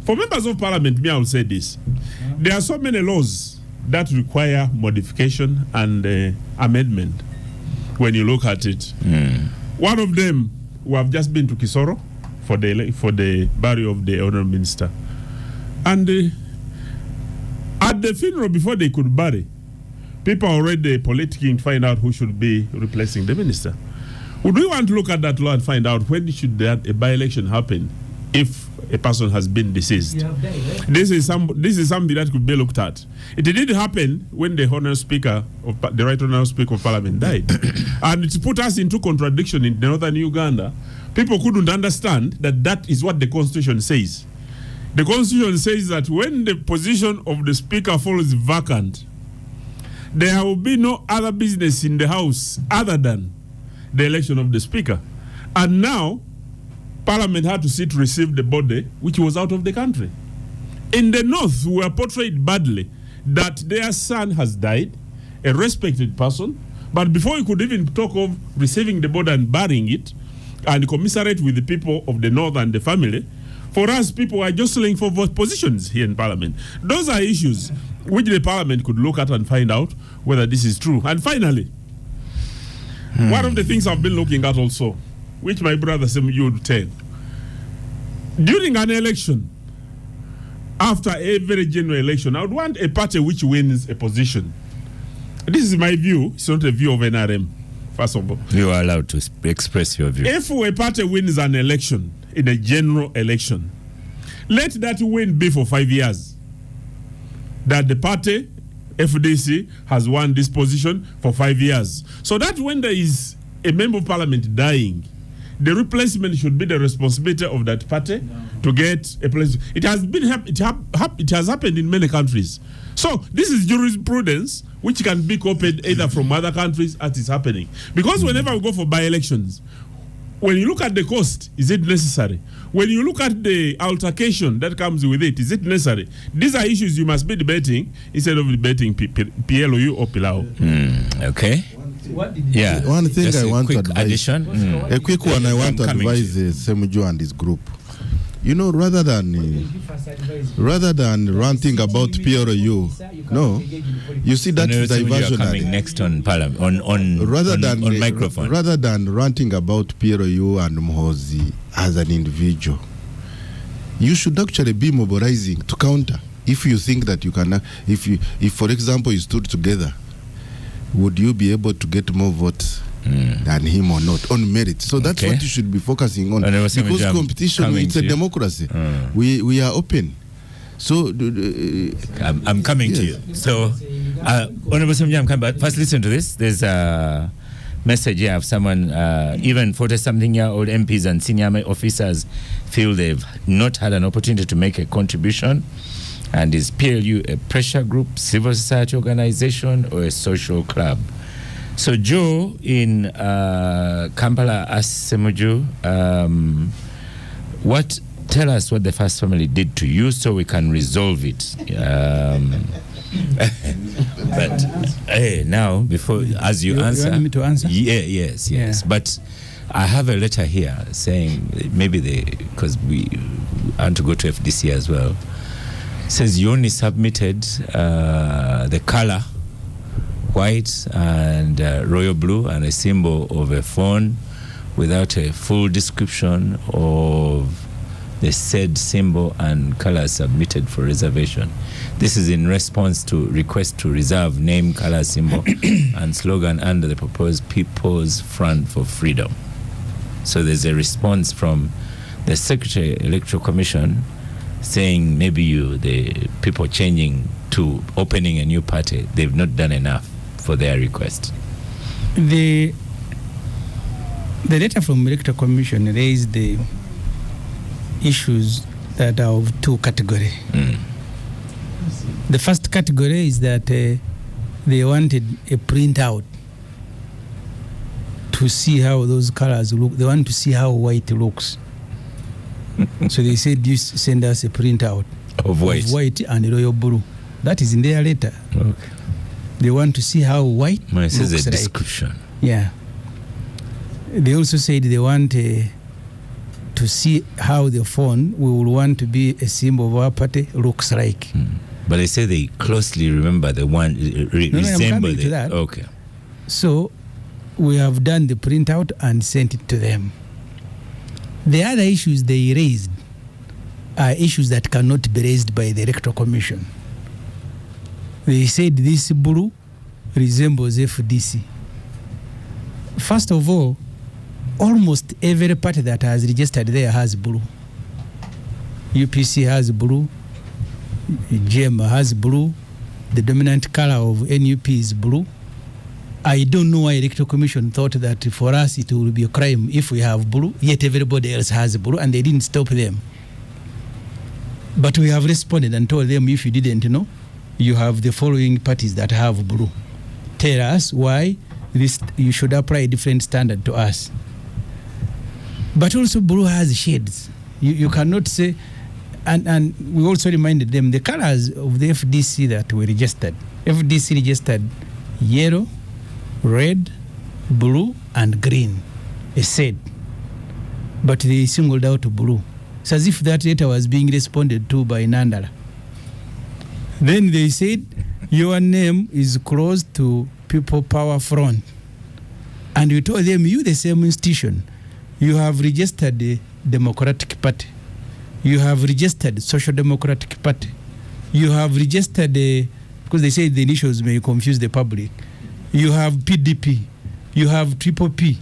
for members of parliament, I will say this. There are so many laws that require modification and amendment when you look at it. One of them, we have just been to Kisoro for the burial of the honorable minister. And at the funeral, before they could bury, people are already politicking to find out who should be replacing the minister. Would we want to look at that law and find out when should a by-election happen if a person has been deceased? This is something that could be looked at. It did happen when the Right Honourable Speaker of Parliament died. And it put us into contradiction in northern Uganda. People couldn't understand that is what the Constitution says. The Constitution says that when the position of the Speaker falls vacant, there will be no other business in the House other than the election of the Speaker. And now, Parliament had to sit to receive the body which was out of the country. In the North, we were portrayed badly that their son has died, a respected person, but before you could even talk of receiving the body and burying it and commiserate with the people of the North and the family, for us, people are jostling for positions here in Parliament. Those are issues which the Parliament could look at and find out whether this is true. And finally, one of the things I've been looking at also, which my brother said you would tell, during an election, after every general election, I would want a party which wins a position. This is my view. It's not a view of NRM, first of all. You are allowed to express your view. If a party wins an election, in a general election, let that win be for 5 years. That the party, FDC, has won this position for 5 years. So that when there is a member of parliament dying, the replacement should be the responsibility of that party to get a place. It has happened in many countries. So this is jurisprudence which can be copied either from other countries as is happening. Because whenever we go for by-elections, when you look at the cost, is it necessary? When you look at the altercation that comes with it, is it necessary? These are issues you must be debating instead of debating PLOU or Pilau. Okay. Yeah. One thing just I want to quick advise. addition. A quick one I want to advise Semuju and his group. You know, rather than ranting about PLOU, no, you see that diversionary. Coming next on Parliament on microphone. Rather than ranting about PLOU and Muhoozi as an individual, you should actually be mobilizing to counter. If you think that you can, if for example you stood together, would you be able to get more votes than him or not on merit? So that's what you should be focusing on, because competition, it's a democracy. We are open. So I'm coming to you. So Honorable Semja, I'm coming, but first listen to this. There's a message here of someone, even 40-something-year-old MPs and senior officers feel they've not had an opportunity to make a contribution. And is PLU a pressure group, civil society organization, or a social club? So Joe in Kampala asked Semuju, tell us what the first family did to you so we can resolve it. But hey, now, before, as you answer. You want me to answer? Yeah, yes. Yeah. But I have a letter here saying maybe because we want to go to FDC as well. It says you only submitted the color white and royal blue and a symbol of a phone without a full description of the said symbol and color submitted for reservation. This is in response to request to reserve name, color, symbol and slogan under the proposed People's Front for Freedom. So there's a response from the Secretary Electoral Commission saying maybe the people changing to opening a new party, they've not done enough for their request. The letter from Electoral Commission raised the issues that are of two categories. The first category is that they wanted a printout to see how those colors look. They want to see how white looks. So they said, you send us a printout Of white and royal blue. That is in their letter. Okay. They want to see how white Well, it says looks a like. description. Yeah. They also said they want to see how the phone we will want to be a symbol of our party looks like. But they say they closely remember the one, I'm resemble coming to that. Okay. So we have done the printout and sent it to them. The other issues they raised are issues that cannot be raised by the Electoral Commission. They said this blue resembles FDC. First of all, almost every party that has registered there has blue. UPC has blue, GM has blue, the dominant color of NUP is blue. I don't know why Electoral Commission thought that for us it will be a crime if we have blue, yet everybody else has blue, and they didn't stop them. But we have responded and told them, if you didn't know, you have the following parties that have blue. Tell us why you should apply a different standard to us. But also blue has shades. You cannot say, and we also reminded them the colors of the FDC that were registered. FDC registered yellow, red, blue, and green. They said. But they singled out blue. It's as if that data was being responded to by Nandala. Then they said, your name is close to People Power Front. And we told them, you the same institution, you have registered the Democratic Party. You have registered Social Democratic Party. You have registered because they say the initials may confuse the public. You have PDP. You have Triple P.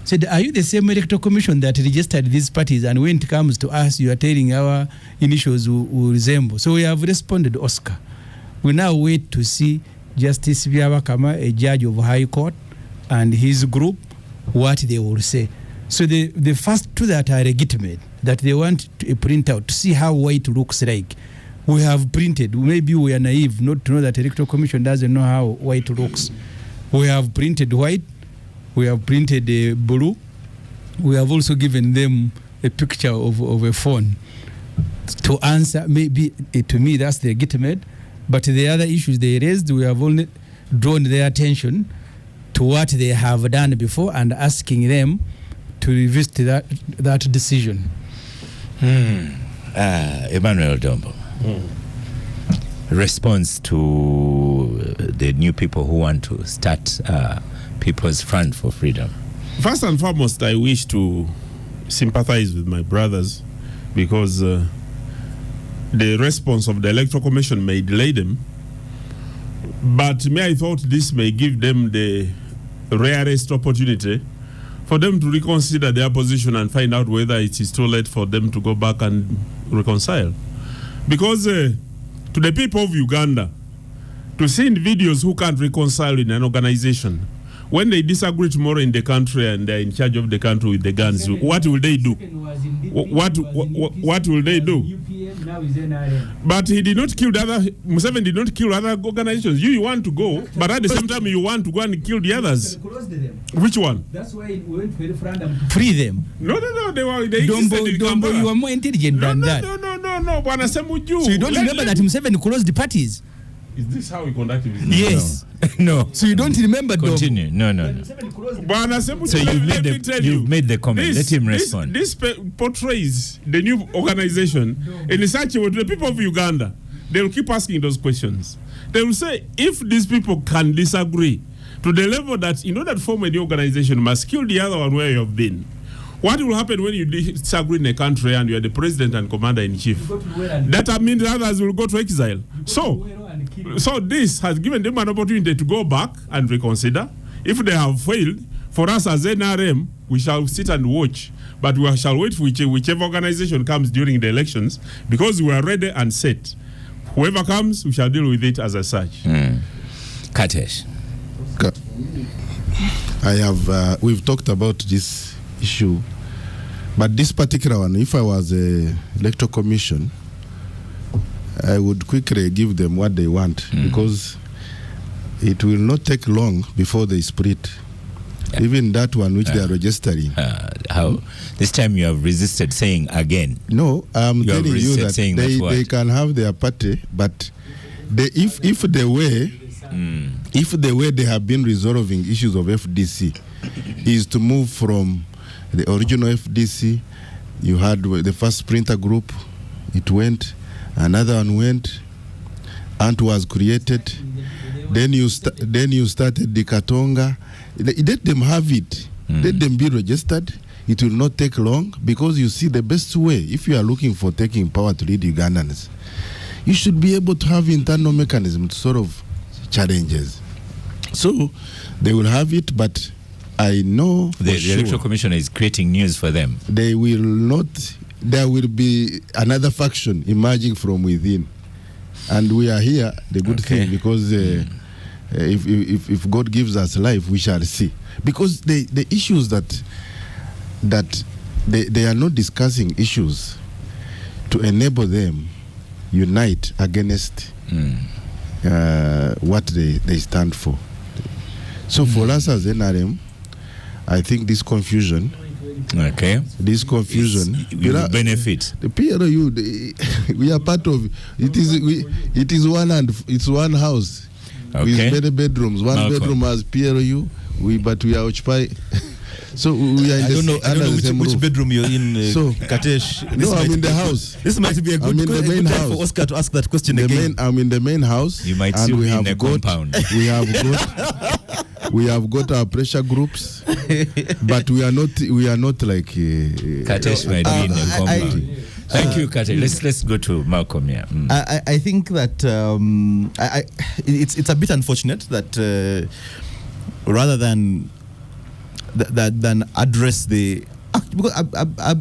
Said, are you the same Electoral Commission that registered these parties? And when it comes to us, you are telling our initials will resemble. So we have responded, Oscar. We now wait to see Justice Byabakama, a judge of High Court, and his group, what they will say. So the first two that are legitimate, that they want a printout to see how white looks like, we have printed. Maybe we are naive not to know that the Electoral Commission doesn't know how white looks. We have printed white. We have printed blue. We have also given them a picture of a phone to answer. Maybe to me that's legitimate. But the other issues they raised, we have only drawn their attention to what they have done before and asking them to revisit that decision. Emmanuel Dombo. Response to the new people who want to start People's Front for Freedom. First and foremost, I wish to sympathize with my brothers because the response of the Electoral Commission may delay them. But I thought this may give them the rarest opportunity for them to reconsider their position and find out whether it is too late for them to go back and reconcile. Because to the people of Uganda, to see individuals who can't reconcile in an organization, when they disagree tomorrow in the country and they're in charge of the country with the guns, what will they do? What will they do? But he did not kill the other. Museveni did not kill other organizations. You want to go, but at the same time you want to go and kill the others. Which one? That's why we went for referendum. Free them. No. They Dombo, you are more intelligent than that. No. Bwana Semuju. So you don't remember that Museveni closed the parties? Is this how we conduct business? Yes. No. So you don't remember Dombo? Continue. No. Bwana Semuju. So you've made the comment. Let him respond. This portrays the new organization in such a way to the people of Uganda. They will keep asking those questions. They will say, if these people can disagree to the level that in order to form a new organization must kill the other one where you have been, what will happen when you disagree in a country and you are the president and commander-in-chief? That means others will go to exile. So this has given them an opportunity to go back and reconsider. If they have failed, For us as NRM, we shall sit and watch, but we shall wait for whichever organization comes during the elections, because we are ready and set. Whoever comes, we shall deal with it as such. Katesh. We've talked about this issue, but this particular one, if I was a electoral commission, I would quickly give them what they want, because it will not take long before they split. Even that one which they are registering. How? This time you have resisted saying again. No, I'm telling you that they can have their party, but if the way they have been resolving issues of FDC is to move from the original FDC, you had the first sprinter group, it went, another one went, Ant was created, then you started the Katonga. Let them have it. Let them be registered. It will not take long, because you see the best way, if you are looking for taking power to lead Ugandans, you should be able to have internal mechanism to sort of challenges. So they will have it, but I know the electoral commissioner is creating news for them. They will not. There will be another faction emerging from within, and we are here. The good thing, because if God gives us life, we shall see. Because the issues that they are not discussing issues to enable them unite against what they stand for. So for us as NRM, I think this confusion. This confusion will benefit the PLU. We are part of it. It is one, and it's one house with many bedrooms. One bedroom has PLU. But we are occupied. So we are in I don't know which bedroom you're in, so, Katesh. No, I'm in the house. This might be a good time for Oscar to ask that question again. I'm in the main house. You might see me in a compound. We have got our pressure groups, but we are not like Katesh might be in a compound. Thank you, Katesh. Let's go to Malcolm here. I think that it's a bit unfortunate that rather than address the, because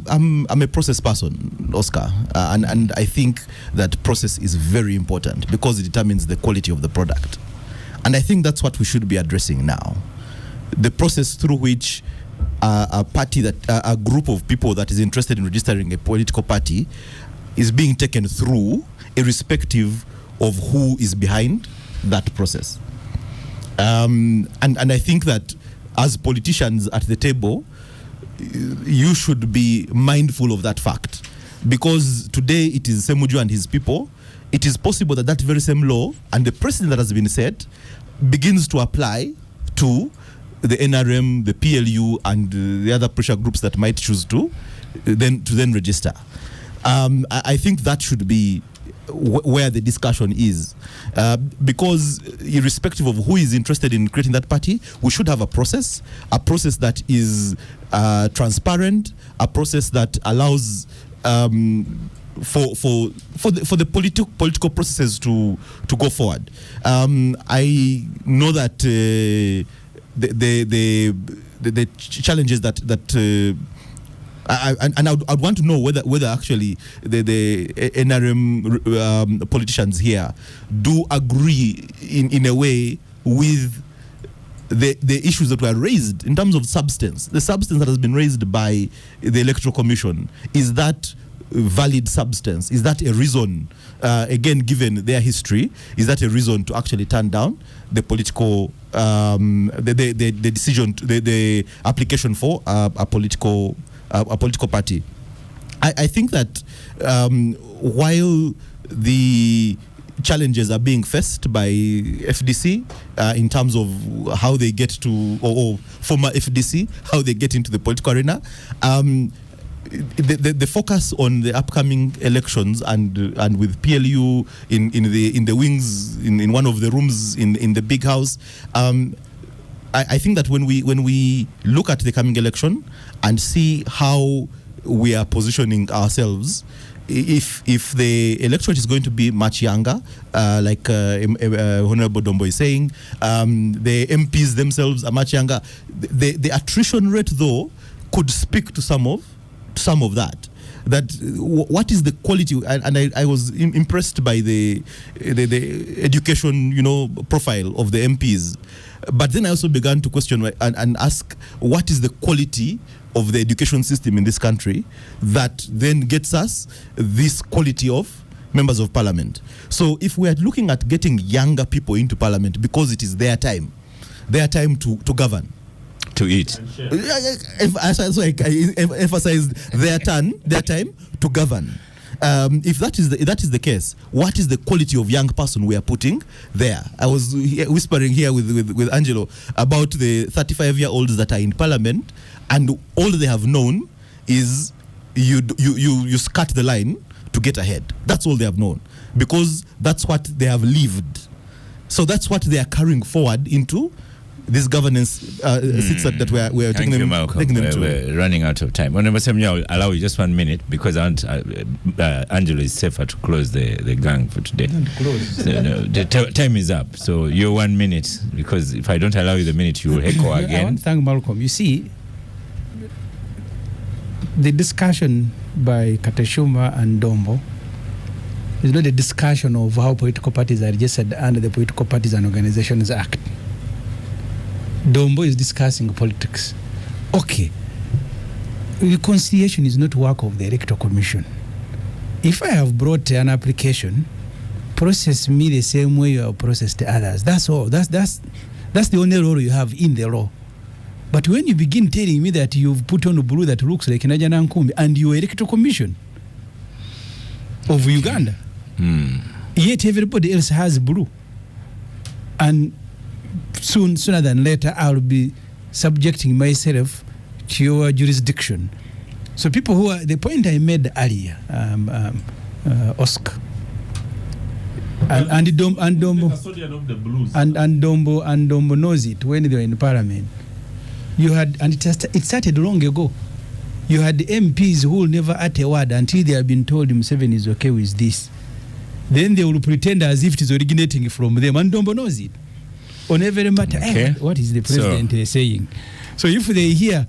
I'm a process person, Oscar, and I think that process is very important because it determines the quality of the product, and I think that's what we should be addressing now. The process through which a group of people that is interested in registering a political party is being taken through, irrespective of who is behind that process. And I think that as politicians at the table, you should be mindful of that fact, because today it is Semuju and his people. It is possible that very same law and the precedent that has been set begins to apply to the NRM, the PLU, and the other pressure groups that might choose to then register. I think that should be where the discussion is, because irrespective of who is interested in creating that party, we should have a process that is transparent, a process that allows for the political processes to go forward. I know that the challenges that I'd want to know whether actually the NRM politicians here do agree in a way with the issues that were raised in terms of substance. The substance that has been raised by the Electoral Commission, is that valid substance? Is that a reason, again, given their history, is that a reason to actually turn down the political the decision, the application for a political party? I think that while the challenges are being faced by FDC in terms of how they get to, or former FDC, how they get into the political arena, the focus on the upcoming elections and with PLU in the wings, in one of the rooms in the big house, I think that when we look at the coming election and see how we are positioning ourselves. If the electorate is going to be much younger, like Honorable Dombo is saying, the MPs themselves are much younger. The attrition rate, though, could speak to some of that. What is the quality? And I was impressed by the education, profile of the MPs. But then I also began to question and ask, what is the quality of the education system in this country that then gets us this quality of members of parliament? So if we are looking at getting younger people into parliament because it is their time to govern, to eat. So I emphasize their time to govern. If that is the case, what is the quality of young person we are putting there? I was whispering here with Angelo about the 35-year-olds that are in parliament, and all they have known is you skirt the line to get ahead. That's all they have known, because that's what they have lived. So that's what they are carrying forward into this governance seats that we are taking them to. We're running out of time. Honorable Semenya, I'll allow you just 1 minute, because Angelo is safer to close the gang for today. The time is up, so you're 1 minute, because if I don't allow you the minute, you will echo again. I want to thank Malcolm. You see, the discussion by Kateshuma and Dombo is not a discussion of how political parties are registered under the Political Parties and Organizations Act. Dombo is discussing politics. Okay. Reconciliation is not work of the Electoral Commission. If I have brought an application, process me the same way you have processed others. That's all. That's the only role you have in the law. But when you begin telling me that you've put on a blue that looks like Najana Nkumbi and you're Electoral Commission of Uganda, yet everybody else has blue, and sooner than later I'll be subjecting myself to your jurisdiction. So people who are, the point I made earlier, Oscar, and Dombo knows it when they were in Parliament. You had, and it started long ago. You had MPs who will never utter a word until they have been told Museveni is okay with this. Then they will pretend as if it is originating from them, and Dombo knows it. On every matter, okay. What is the president saying? So if they hear,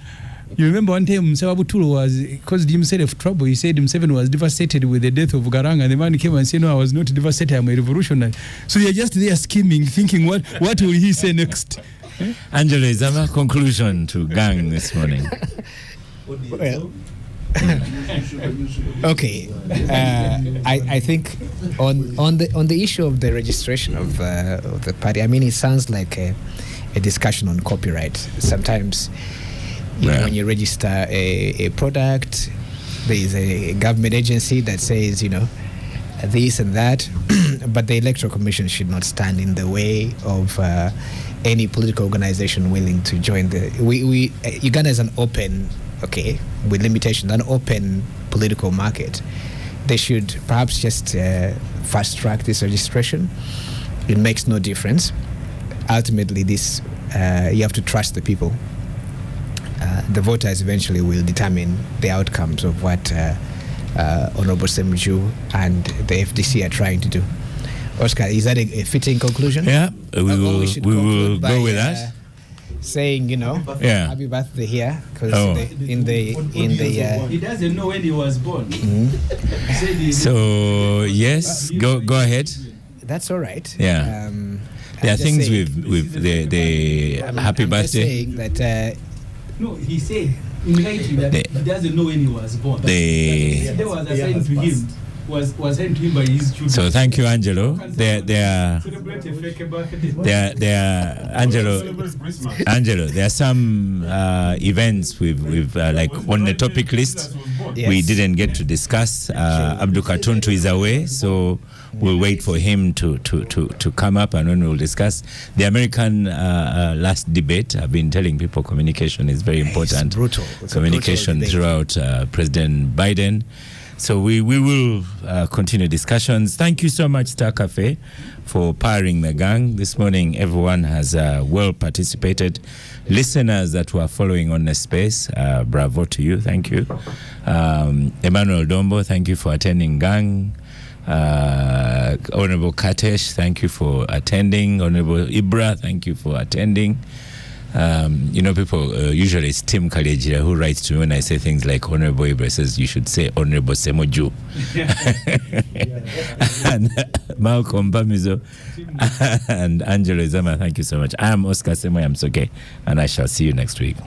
you remember one time Museveni caused himself trouble. He said Museveni was devastated with the death of Garang, and the man came and said, no, I was not devastated, I'm a revolutionary. So they are just there scheming, thinking, what will he say next? Angelo Izama, conclusion to gang this morning. Well, okay, I think on the issue of the registration of the party, I mean, it sounds like a discussion on copyright. Sometimes, when you register a product, there is a government agency that says, this and that, but the Electoral Commission should not stand in the way of any political organization willing to join Uganda is an open, with limitations, an open political market. They should perhaps just fast track this registration. It makes no difference. Ultimately, this you have to trust the people. The voters eventually will determine the outcomes of what Honorable Semju and the FDC are trying to do. Oscar, is that a fitting conclusion? Yeah, we will go with that. Saying, happy birthday here, because in the he doesn't know when he was born. So yes, go ahead. That's all right. Yeah, there are things with the happy birthday. Saying that no, he said in writing that he doesn't know when he was born. The was assigned to him. Was sent to him by his children. So thank you, Angelo. Angelo, there are some events we've like on the topic list. Yes. We didn't get to discuss. Abdul Katuntu is away, so we'll wait for him to come up, and then we'll discuss the American last debate. I've been telling people communication is very important. It's brutal. Communication throughout President Biden. So we will continue discussions. Thank you so much, Star Cafe, for powering the gang. This morning, everyone has well participated. Listeners that were following on the space, bravo to you. Thank you. Emmanuel Dombo, thank you for attending gang. Honorable Katesh, thank you for attending. Honorable Ibra, thank you for attending. People usually it's Tim Kalejira who writes to me when I say things like Honorable Ibra says you should say Honorable Semoju. And Malcolm Bamizo and Angelo Zama, thank you so much. I am Oscar Semoy Amsoke, and I shall see you next week.